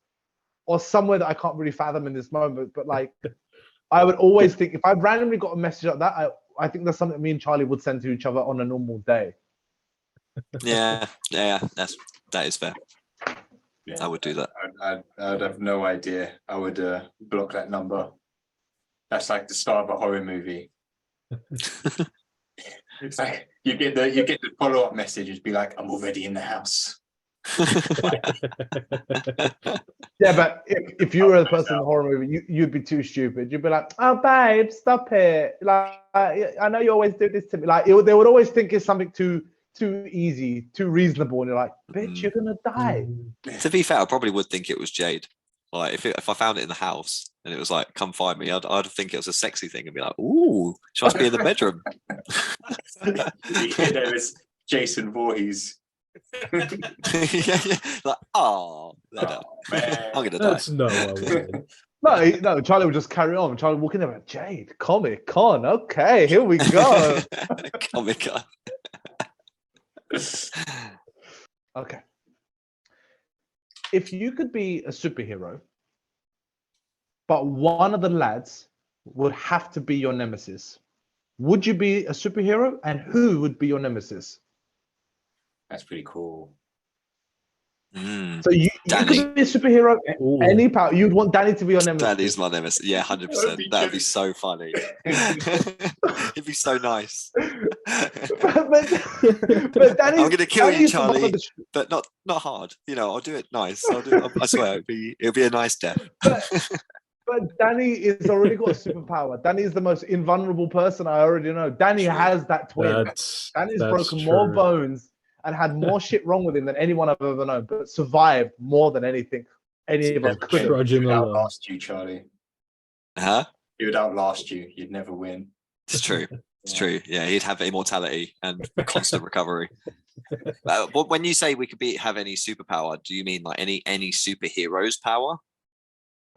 or somewhere that I can't really fathom in this moment. But like, I would always think if I randomly got a message like that, I think that's something me and Charlie would send to each other on a normal day. Yeah. That is fair. Yeah. I would do that. I'd have no idea. I would block that number. That's like the start of a horror movie. It's like you get the follow-up message. It'd be like, I'm already in the house. Yeah, but if you were the person in the horror movie, you'd be too stupid. You'd be like, "Oh, babe, stop it! Like, I know you always do this to me." Like, they would always think it's something too easy, too reasonable, and you're like, "Bitch, you're gonna die." To be fair, I probably would think it was Jade. Like if I found it in the house and it was like, "Come find me," I'd think it was a sexy thing and be like, "Ooh, she must be in the bedroom." There was Jason Voorhees. yeah. Like, oh, Man. I'm gonna die. That's no, I wouldn't. No, Charlie would just carry on. Charlie walking there like, "Jade, Comic Con, okay, here we go." Comic Con. Okay. If you could be a superhero, but one of the lads would have to be your nemesis, would you be a superhero, and who would be your nemesis? That's pretty cool. So you could be a superhero, Ooh. any power. You'd want Danny to be your nemesis. That is my nemesis. Yeah, 100%. That would be so funny. It'd be so nice. but Danny, I'm gonna kill you, Danny's the one Charlie, with the- but not hard. I'll do it nice. I swear, it'll be a nice death. But Danny has already got a superpower. Danny is the most invulnerable person I already know. Danny has that twin. Danny's broken more bones and had more shit wrong with him than anyone I've ever known, but survived more than anything any of us could. He would outlast you, Charlie. Huh? He would outlast you. You'd never win. It's true. It's true. Yeah, he'd have immortality and constant recovery. When you say we could have any superpower, do you mean like any superhero's power?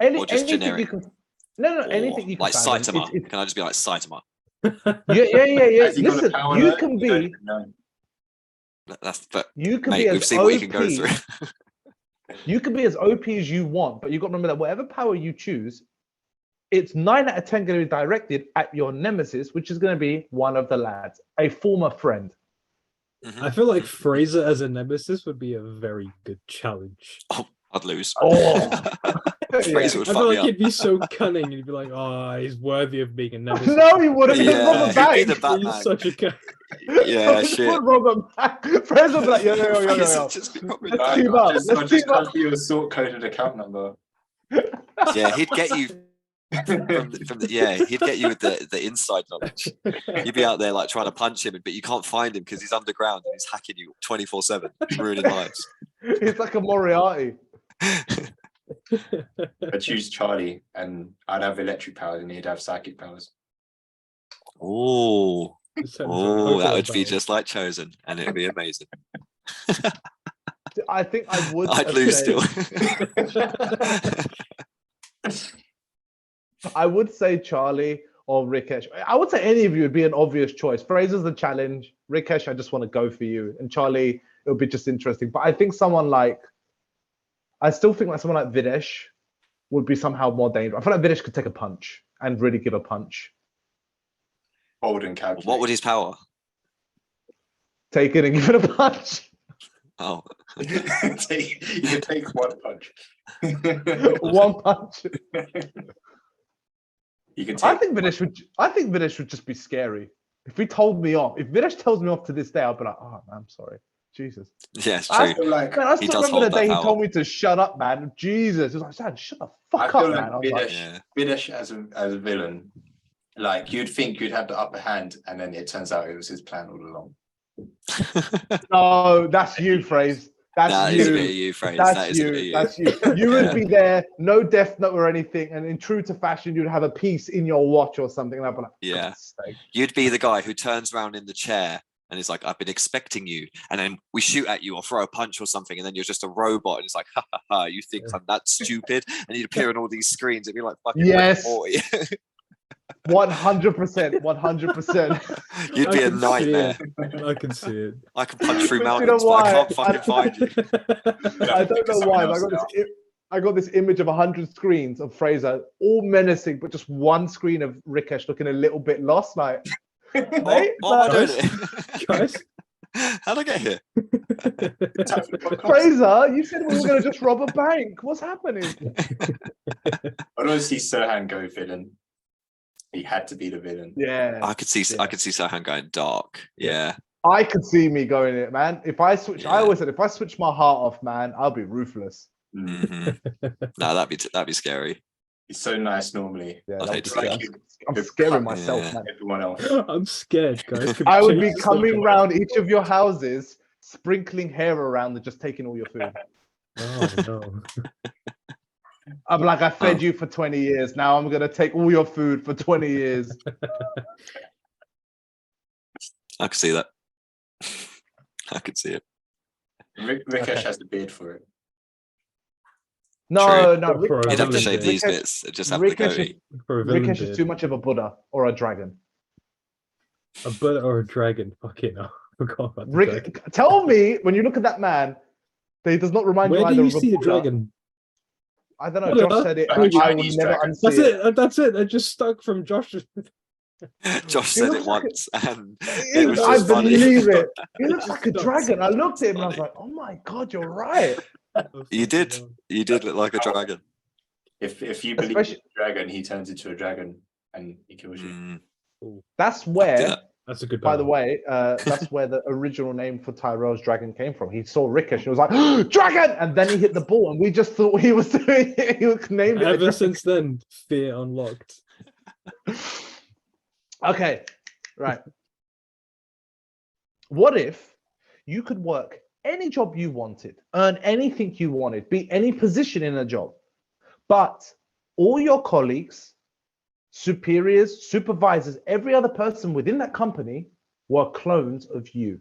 Or just Anything generic? you can, No, Or anything you can like fathom. Saitama. Can I just be like Saitama? Yeah. Has he got a Listen, power you though? can You don't be, even know. you can Mate, be we've as seen what you can go OP. through. You can be as OP as you want, but you got to remember that whatever power you choose, it's 9 out of 10 going to be directed at your nemesis, which is going to be one of the lads, a former friend. Mhm. I feel like Frazer as a nemesis would be a very good challenge. Oh, I'd lose. Oh. Fraser Yeah. would I fuck feel me like up. he'd be so cunning, and you'd be like, "Oh, he's worthy of being a nemesis." No, he wouldn't. Yeah, Rob a he'd be bank. the He's Batman. such a cunt. Yeah, He shit. would rob a bank. Fraser would be like, yo. Fraser just be robbing Let's banks. team up. I'll Let's just team up. copy your sort coded account number. Yeah, he'd get you from the yeah, he'd get you with the inside knowledge. You'd be out there like trying to punch him, but you can't find him because he's underground and he's hacking you 24/7, ruining lives. He's like a Moriarty. I'd choose Charlie, and I'd have electric powers, and he'd have psychic powers. Oh, Oh, that would be just like Chosen, and it would be amazing. I think I would. I'd lose say- still. I would say Charlie or Rikesh. I would say any of you would be an obvious choice. Fraser's the challenge. Rikesh, I just want to go for you. And Charlie, it would be just interesting. But I think I still think like someone like Videsh would be somehow more dangerous. I feel like Videsh could take a punch and really give a punch. Bold and calculated. What would his power? Take it and give it a punch. Oh, You can take one punch. One punch. You can I take. think Videsh would just be scary. If he told me off, if Videsh tells me off to this day, I'll be like, oh man, I'm sorry. Jesus. yeah, it's I true. feel like Man, I He still does remember the hold that day he power. told me to shut up, man. Jesus. He was like, Sam, shut the I fuck feel up, like man. I was like, Yeah. Videsh as a villain, like you'd think you'd have the upper hand, and then it turns out it was his plan all along. no, that's you, Phrase. That's That you. is a bit of you, Fraser. That's That is a bit of you. you. That's you. You would be there, no death note or anything, and in true to fashion, you'd have a piece in your watch or something. And I'd be like, Yeah. God's sake. You'd be the guy who turns around in the chair and is like, I've been expecting you. And then we shoot at you or throw a punch or something. And then you're just a robot. And it's like, ha ha ha, you think I'm that stupid? And you'd appear on all these screens. It'd be like fucking Yes. 40. 100%. 100%. You'd be a I can see nightmare. it. I can see it. I can punch through But you mountains, know but I why? can't fucking find you. I don't know why, but I got this image of 100 screens of Fraser, all menacing, but just one screen of Rikesh looking a little bit lost. Like, mate, What am I like, doing it? Guys. How'd I get here? Fraser, you said we were going to just rob a bank. What's happening? I don't see Serhan go villain. He had to be the villain. Yeah, I could see Serhan going dark. Yeah. I could see me going it, man. If I switch, I Yeah. always said, if I switch my heart off, man, I'll be ruthless. Mm. Mhm. No, that'd be scary. He's so nice normally. Yeah, I'd that hate would to be see it. scary. I'm scaring myself, Yeah. man. Everyone else. I'm scared, guys. Could I would change be the coming subject. round each of your houses, sprinkling hair around and just taking all your food. Oh no. I'm like, I fed Oh. you for 20 years. Now I'm going to take all your food for 20 years. I could see that. I could see it. Rikesh Okay. has the beard for it. No, True. no. For a You'd have to villain shave beard. these Rikesh- bits and just have the Rikesh is- goatee. For a villain Rikesh is beard. too much of a Buddha or a dragon. A bird or a dragon? Fucking hell. I forgot about the dragon. Rick, tell me when you look at that man, that he does not remind Where you do either you of a see a Buddha. dragon? I don't know. Buddha? Josh said it. A I will Chinese never dragon. unsee That's it. it. That's it. I just stuck from Josh. Josh He said looks it like once, and It it was I just funny. believe it. He looks Just like a nuts. dragon. I looked at him and I was Funny. like, oh my God, you're right. You did. You did look like a dragon. If you believe Especially- in a dragon, he turns into a dragon and he kills you. Mm, That's do where, that. That's a good. by the power. way, that's where the original name for Tyrell's dragon came from. He saw Rikesh and was like, dragon! And then he hit the ball and we just thought he was doing it. He was named it. a Ever dragon. since then, fear unlocked. Okay, right. What if you could work any job you wanted, earn anything you wanted, be any position in a job, but all your colleagues, superiors, supervisors, every other person within that company were clones of you?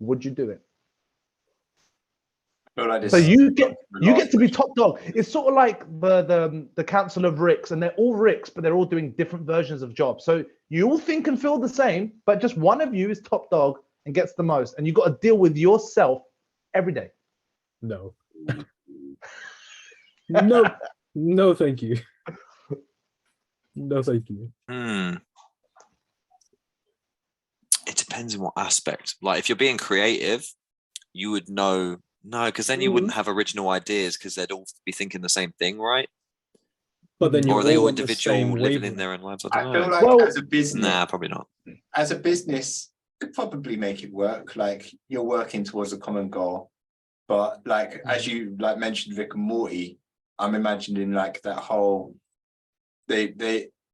Would you do it? feel like this So is you get to be last top dog. It's sort of like the Council of Ricks, and they're all Ricks, but they're all doing different versions of jobs. So you all think and feel the same, but just one of you is top dog and gets the most, and you got to deal with yourself every day. No. No, no, thank you. No, thank you. It depends in what aspect. Like if you're being creative, you would know no, because then you wouldn't have original ideas because they'd all be thinking the same thing, right? But then Or you're are they all on the individual, same living in wavelength. their own lives? I I don't feel know. like Well, as a business, Nah, probably not. as a business, could probably make it work. Like you're working towards a common goal, but like as you like mentioned, Rick and Morty, I'm imagining like that whole they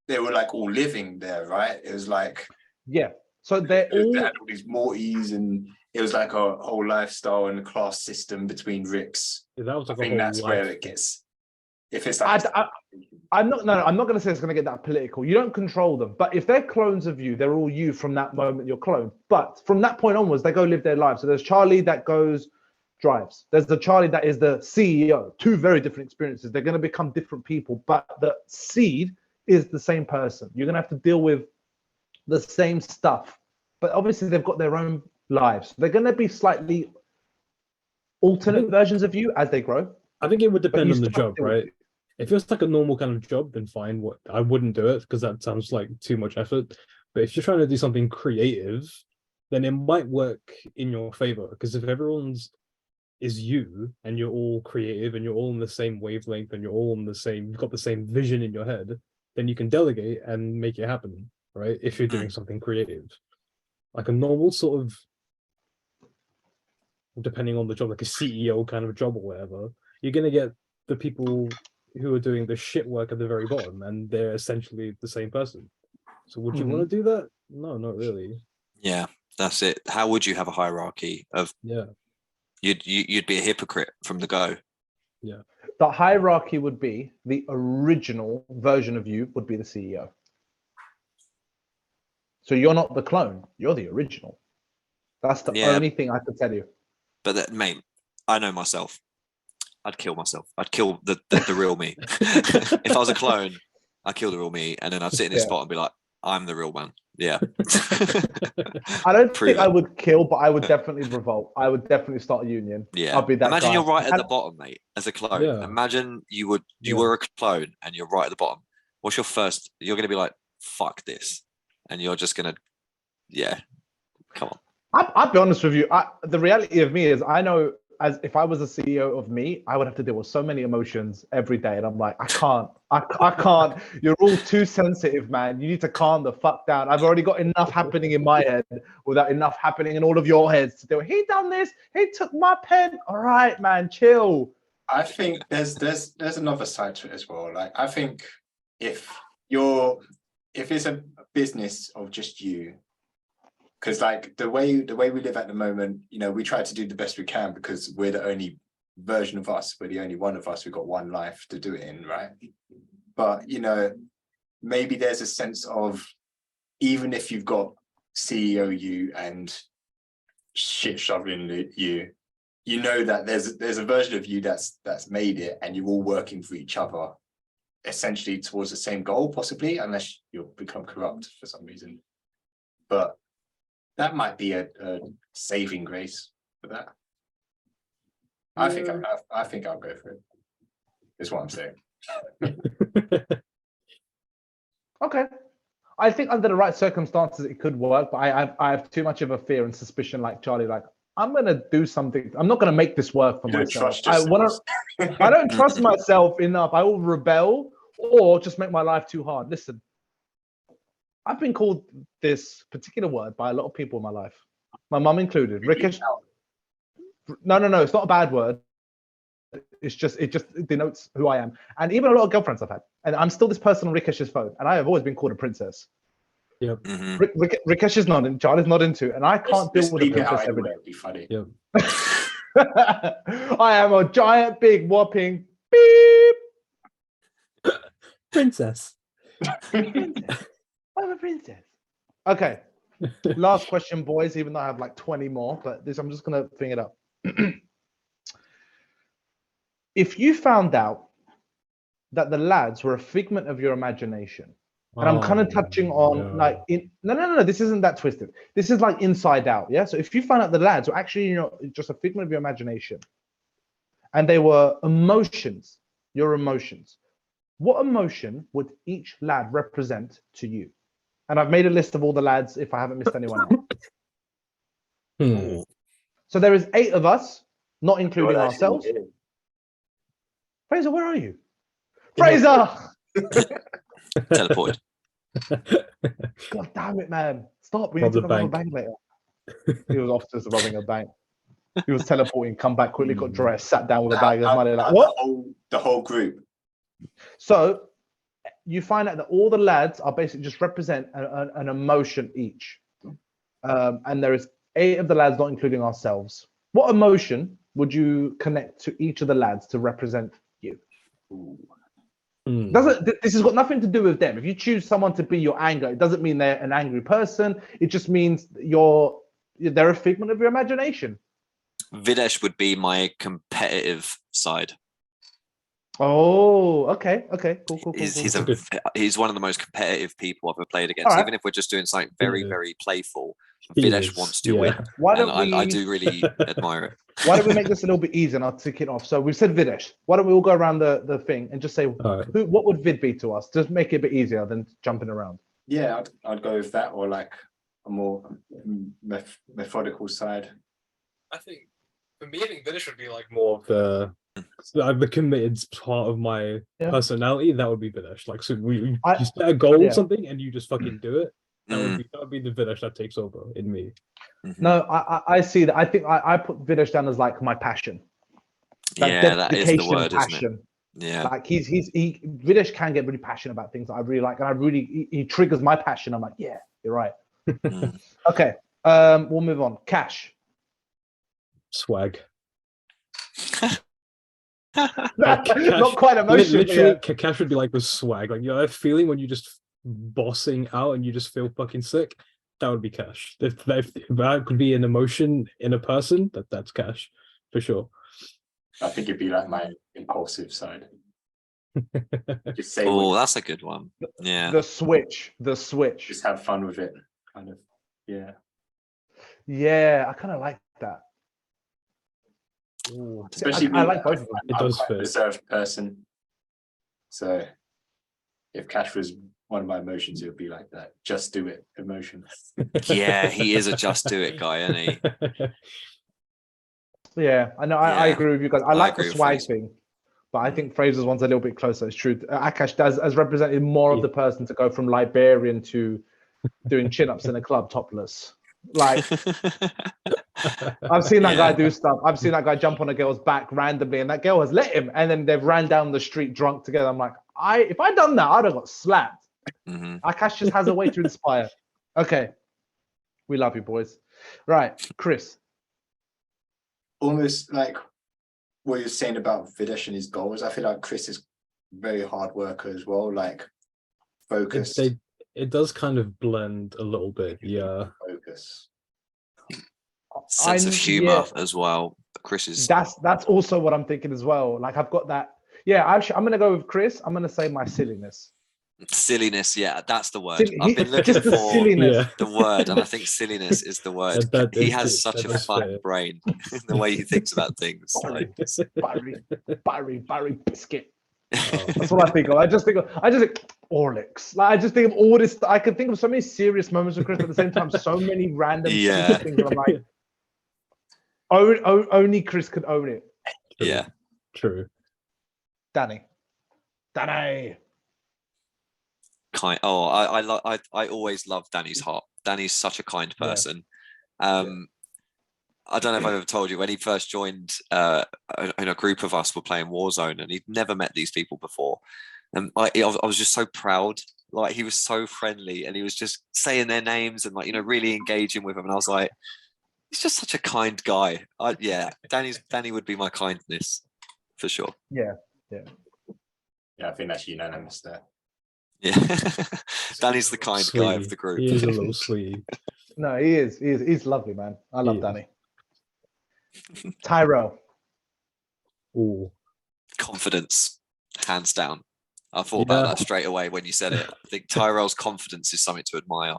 were like all living there, right? It was like Yeah. So they're they all had all these Mortys, and it was like a whole lifestyle and a class system between Ricks. Yeah, that was I like a think whole that's where life. it gets. If it's like I'm not going to say it's going to get that political. You don't control them, but if they're clones of you, they're all you from that moment you're cloned. But from that point onwards, they go live their lives. So there's Charlie that drives. There's the Charlie that is the CEO. Two very different experiences. They're going to become different people, but the seed is the same person. You're going to have to deal with the same stuff, but obviously they've got their own lives. They're going to be slightly alternate versions of you as they grow. I think it would But depend you on the still have job, to deal with right? it. If it's like a normal kind of job, then fine. What I wouldn't do it because that sounds like too much effort. But if you're trying to do something creative, then it might work in your favor. Because if everyone's is you and you're all creative and you're all on the same wavelength and you're all on the same, you've got the same vision in your head, then you can delegate and make it happen, right? If you're doing something creative, like a normal sort of, depending on the job, like a CEO kind of job or whatever, you're gonna get the people who are doing the shit work at the very bottom, and they're essentially the same person. So would you want to do that? No, not really. Yeah, that's it. How would you have a hierarchy of? Yeah. You'd be a hypocrite from the go. Yeah. The hierarchy would be the original version of you would be the CEO. So you're not the clone, you're the original. That's the only thing I could tell you. But that, mate, I know myself. I'd kill myself. I'd kill the real me. If I was a clone, I'd kill the real me, and then I'd sit in this spot and be like, I'm the real man. Yeah. I don't think I would kill, but I would definitely revolt. I would definitely start a union. Yeah. I'll be that Imagine guy. you're right at the bottom, mate, as a clone. Yeah. Imagine you were a clone and you're right at the bottom. What's your first? You're going to be like, fuck this. And you're just going to, come on. I'll be honest with you. The reality of me is I know as if I was a CEO of me, I would have to deal with so many emotions every day. And I'm like, I can't. You're all too sensitive, man. You need to calm the fuck down. I've already got enough happening in my head without enough happening in all of your heads to do. He done this. He took my pen. All right, man, chill. I think there's another side to it as well. Like I think if it's a business of just you, because like the way we live at the moment, we try to do the best we can because we're the only version of us. We're the only one of us. We've got one life to do it in, right? But maybe there's a sense of, even if you've got CEO you and shit shoveling you, that there's a version of you that's made it, and you're all working for each other, essentially towards the same goal, possibly, unless you'll become corrupt for some reason. But that might be a saving grace for that. I think I'll go for it. Is what I'm saying. Okay. I think under the right circumstances it could work, but I have too much of a fear and suspicion, like Charlie. Like I'm gonna do something. I'm not gonna make this work for myself. I don't trust myself enough. I will rebel or just make my life too hard. Listen, I've been called this particular word by a lot of people in my life, my mum included. Rikesh. No, it's not a bad word. It just denotes who I am, and even a lot of girlfriends I've had, and I'm still this person on Rikesh's phone, and I have always been called a princess. Yep. Rikesh is not in, Charlie's not into, and I can't deal with a princess every day. It'd be funny. Yep. I am a giant, big, whopping beep Princess. I'm a princess. Okay. Last question, boys, even though I have like 20 more, but I'm just going to bring it up. if you found out that the lads were a figment of your imagination, and I'm kind of touching on like no, this isn't that twisted. This is like Inside Out, yeah. So if you find out the lads were actually, you know, just a figment of your imagination, and they were emotions, your emotions, what emotion would each lad represent to you? And I've made a list of all the lads if I haven't missed anyone out. So there is 8 of us, not including ourselves. Frazer, where are you? Frazer! Teleported. God damn it, man. Stop. We need to rob a bank later. He was off to robbing a bank. He was teleporting, come back quickly, got dressed, sat down with a bag of money. Like, what? The whole group. So you find out that all the lads are basically just represent an emotion each. And there is 8 of the lads, not including ourselves. What emotion would you connect to each of the lads to represent you? This has got nothing to do with them. If you choose someone to be your anger, it doesn't mean they're an angry person. It just means they're a figment of your imagination. Videsh would be my competitive side. Oh, okay, cool. He's one of the most competitive people I've ever played against. Even if we're just doing something very, very playful, Videsh wants to win. I do really admire it. Why don't we make this a little bit easier and I'll tick it off? So we've said Videsh. Why don't we all go around the thing and just say what would Vid be to us? Just make it a bit easier than jumping around. Yeah, I'd go with that, or like a more methodical side. I think for me, I think Videsh would be like more of the committed part of my personality. That would be Videsh. Like, so you set a goal or something and you just fucking do it. That would be the Videsh that takes over in me. No, I see that. I think I put Videsh down as like my passion. That is the word, passion. isn't it? Yeah. Like Videsh can get really passionate about things that I really like, and he triggers my passion. I'm like, yeah, you're right. Okay, we'll move on. Cash. Swag. Not quite emotion. Literally, Cash would be like the swag. Like, you know, that feeling when you just bossing out and you just feel fucking sick. That would be Cash. If that could be an emotion in a person, that's Cash for sure. I think it'd be like my impulsive side. Just say, that's a good one. Yeah. The switch. Just have fun with it, kind of. Yeah. Yeah, I kind of like that. Ooh. Especially I like both of them. It does fit. A reserved person. So if Cash was one of my emotions, it would be like that. Just do it emotion. Yeah, he is a just do it guy, isn't he? Yeah, I know. I agree with you guys. I like the swag thing, but I think Frazer's one's a little bit closer. It's true. Akash has represented more of the person to go from librarian to doing chin-ups in a club topless. Like, I've seen that guy do stuff. I've seen that guy jump on a girl's back randomly, and that girl has let him, and then they've ran down the street drunk together. I'm like, if I'd done that, I'd have got slapped. Akash just has a way to inspire. Okay, we love you, boys. Right, Chris. Almost like what you're saying about Videsh and his goals. I feel like Chris is very hard worker as well. Like focused. It does kind of blend a little bit. Yeah. Focus. Sense of humor as well. Chris is. That's also what I'm thinking as well. Like, I've got that. Yeah, I'm gonna go with Chris. I'm gonna say my silliness. Silliness, yeah, that's the word. I've been looking for the word, and I think silliness is the word. He has such a fun brain, the way he thinks about things. Barry biscuit. That's what I think of. I just think Orlix. Like, I just think of all this. I can think of so many serious moments with Chris, but at the same time, so many random things. I'm like, only Chris could own it. Yeah, true. Danny. Kind. Oh, I always love Danny's heart. Danny's such a kind person. I don't know if I've ever told you, when he first joined, and a group of us were playing Warzone, and he'd never met these people before, and I was just so proud. Like, he was so friendly, and he was just saying their names and, like, you know, really engaging with them, and I was like, he's just such a kind guy. Danny would be my kindness for sure. Yeah, I think that's unanimous there. Yeah, Danny's the kind guy of the group. He is a little sweet. No, he is. He's lovely, man. I love Danny. Tyrell. Ooh, Confidence, hands down. I thought about that straight away when you said it. I think Tyrell's confidence is something to admire.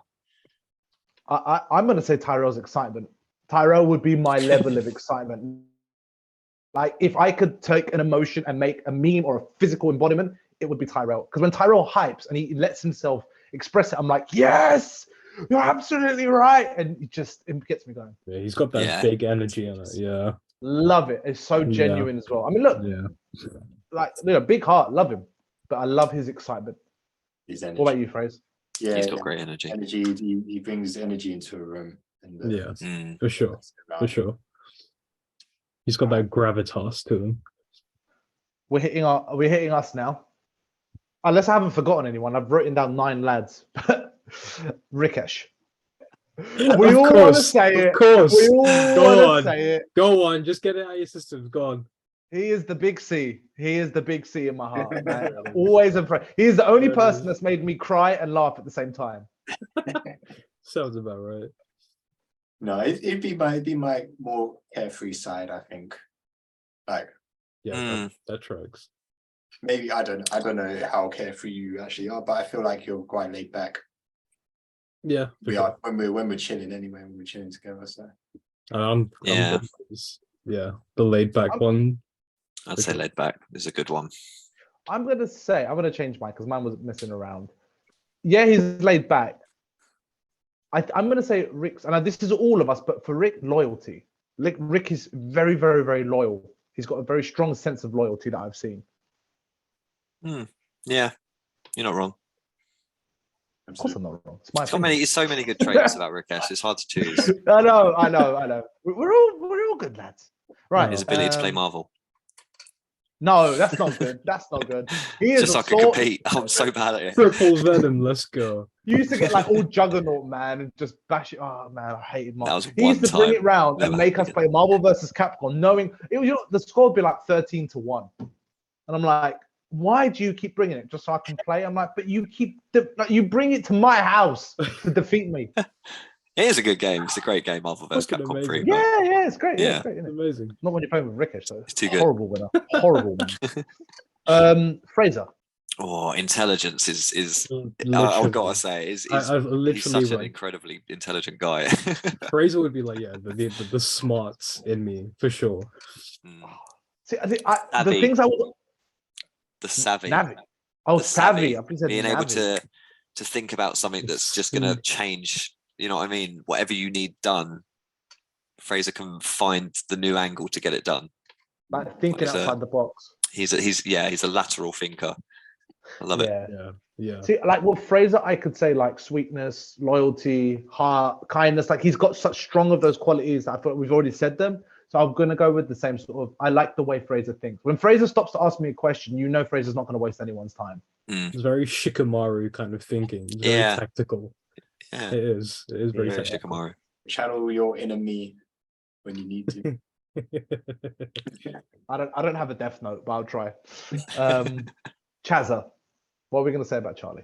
I'm going to say Tyrell's excitement. Tyrell would be my level of excitement. Like, if I could take an emotion and make a meme or a physical embodiment, it would be Tyrell. Because when Tyrell hypes and he lets himself express it, I'm like, yes, you're absolutely right. And it gets me going. Yeah, he's got that big energy in it. Yeah. Love it. It's so genuine as well. I mean, look, big heart, love him. But I love his excitement. His energy. What about you, Fraser? Yeah, he's got great energy. He brings energy into a room. And, for sure. For sure. He's got that gravitas to him. We're hitting us now. Unless I haven't forgotten anyone, I've written down 9 lads. Rikesh. We all want to say it. Of course. We all want to say it. Go on. Just get it out of your system. Go on. He is the big C. He is the big C in my heart. Man. Always impressed. He is the only person that's made me cry and laugh at the same time. Sounds about right. No, it'd be my more carefree side, I think. Like, that tracks. Maybe I don't know how carefree you actually are, but I feel like you're quite laid back. Yeah, we are when we're chilling anyway. When we're chilling together, so I'm the laid back one. I'd say laid back is a good one. I'm gonna change mine because mine was messing around. Yeah, he's laid back. I'm gonna say Rick's, and this is all of us, but for Rick, loyalty. Rick is very, very, very loyal. He's got a very strong sense of loyalty that I've seen. Yeah, you're not wrong. Of course, I'm not wrong. It's so many good traits about Rikesh. It's hard to choose. I know. We're all good lads, right? His ability to play Marvel. No, that's not good. That's not good. He is just so I can compete. I'm so bad at it. Triple Venom, let's go. You used to get like all Juggernaut, man, and just bash it. Oh man, I hated Marvel. He used to bring it round and make us play Marvel versus Capcom, knowing the score would be like 13-1, and I'm like, why do you keep bringing it just so I can play? I'm like, but you you bring it to my house to defeat me. It is a good game. It's a great game, Marvel vs. Capcom 3. Yeah, it's great. Yeah, it's great, amazing. Not when you're playing with Rikesh, though. It's too good. Horrible winner. Horrible winner. Fraser. Oh, intelligence is I've got to say, he's such an incredibly intelligent guy. Fraser would be like, the smarts in me for sure. See, I think the things I would. The savvy. Navi. Oh, the savvy. Being able to think about something that's just going to change. You know what I mean? Whatever you need done, Fraser can find the new angle to get it done. Like thinking outside the box. He's a lateral thinker. I love it. Yeah. See, like with Fraser, I could say like sweetness, loyalty, heart, kindness. Like he's got such strong of those qualities that I thought we've already said them. So I'm gonna go with the same sort of. I like the way Fraser thinks. When Fraser stops to ask me a question, you know Fraser's not gonna waste anyone's time. It's very Shikamaru kind of thinking. It's very tactical. Yeah. It is very Shikamaru. Channel your inner me when you need to. I don't have a death note, but I'll try. Chazza, what are we gonna say about Charlie?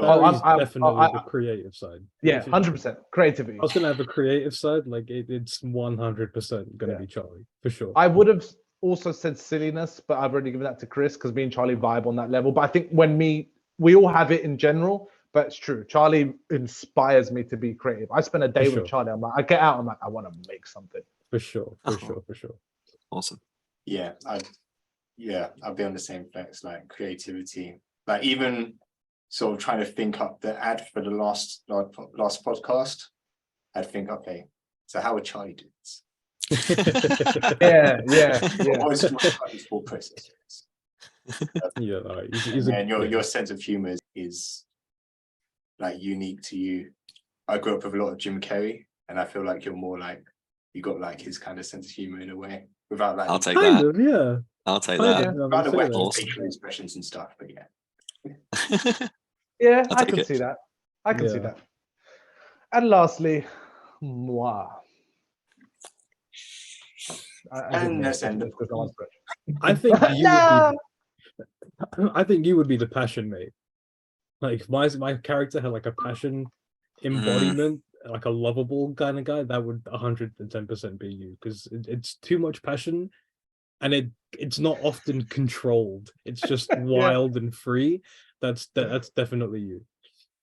I'm definitely the creative side. Yeah, 100% creativity. I was gonna have a creative side, like it's 100% gonna be Charlie for sure. I would have also said silliness, but I've already given that to Chris because me and Charlie vibe on that level. But I think we all have it in general, but it's true. Charlie inspires me to be creative. I spend a day with Charlie. I'm like, I get out. I'm like, I want to make something. For sure. Awesome. Yeah, I'll be on the same flex, like creativity. Like even sort of trying to think up the ad for the last podcast. I'd think, okay, so how would Charlie do this? Yeah. What was his whole process? And your sense of humor is like unique to you. I grew up with a lot of Jim Carrey, and I feel like you're more like you got like his kind of sense of humor in a way, without like. I'll take that. Yeah. I'll take that. Without the wet facial expressions and stuff, but yeah. Yeah, I can see that. I can see that. And lastly, moi. And let's end it. I think you would be the passion mate. Like my character had like a passion embodiment, like a lovable kind of guy. That would 110% be you, because it's too much passion and it's not often controlled. It's just wild and free. That's definitely you.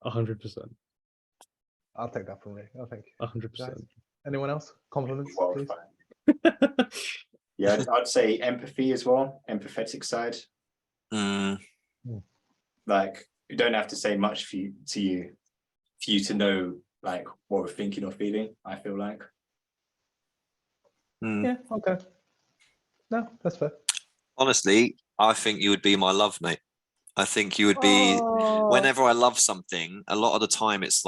100%. I'll take that from me. I think. 100%. Anyone else? Compliments, Well, please. fine. Yeah, I'd say empathy as well, empathetic side. Mm, Like, you don't have to say much for you to know like what we're thinking or feeling. I feel like. mm. Yeah. Okay. No, that's fair. Honestly, I think you would be my love mate. I think you would be. Whenever I love something, a lot of the time it's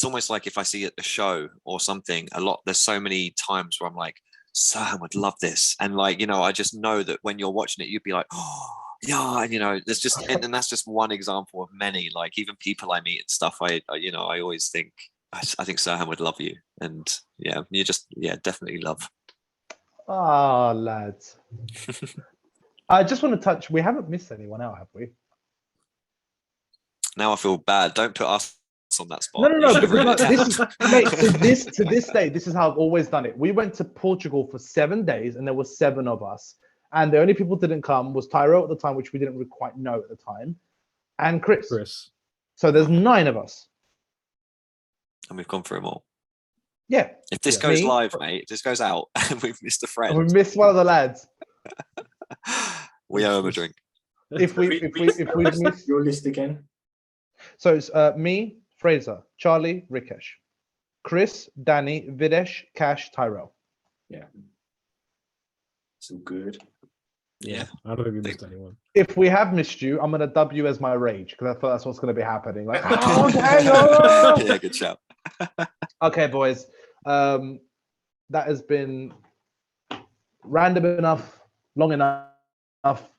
almost like if I see it at a show or something. There's so many times where I'm like, Sam would love this, and like I just know that when you're watching it, you'd be like, oh yeah, and there's just and that's just one example of many. Like even people I meet and stuff, I always think I think Serhan would love you, and you just definitely love. Ah, lads. I just want to touch. We haven't missed anyone out, have we? Now I feel bad. Don't put us on that spot. No. You should have written it This down. is, mate, to this day, this is how I've always done it. We went to Portugal for 7 days, and there were 7 of us, and the only people who didn't come was Tyro at the time, which we didn't quite know at the time, and Chris. So there's 9 of us. And we've gone through them all. Yeah. If this goes live, mate, if this goes out, and we've missed a friend, And we missed one of the lads. we owe him a drink. If we miss your list again. So it's me, Frazer, Charlie, Rikesh, Chris, Danny, Videsh, Cash, Tyrell. Yeah. So good. Yeah. I don't think we missed anyone. If we have missed you, I'm gonna dub you as my rage because I thought that's what's gonna be happening. Like, oh, okay, Yeah, good shout. okay, boys. That has been random enough, long enough,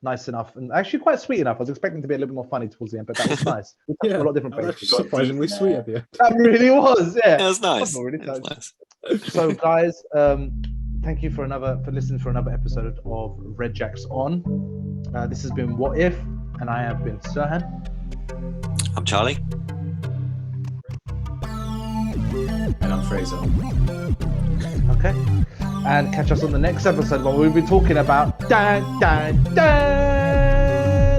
nice enough, and actually quite sweet enough. I was expecting to be a little bit more funny towards the end, but that was nice. We touched on a lot of different That's places. surprisingly sweet at the end. That really was, yeah. It was nice. I was really It was touched. nice. So, guys, thank you for listening for another episode of Red Jacks On. This has been What If, and I have been Serhan. I'm Charlie. And I'm Fraser. Okay. And catch us on the next episode where we'll be talking about Dan. I don't know.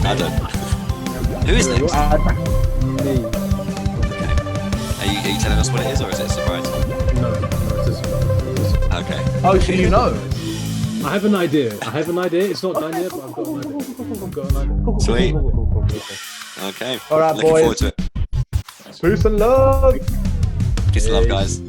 No, I don't. Who is next? Me. Are you telling us what it is, or is it a surprise? No, it's just. Okay. Oh, so you know. I have an idea. It's not done yet, but I've got an idea. Sweet. Cool. Okay. All right, Looking boys. forward to it. Peace and love. Peace and love, guys.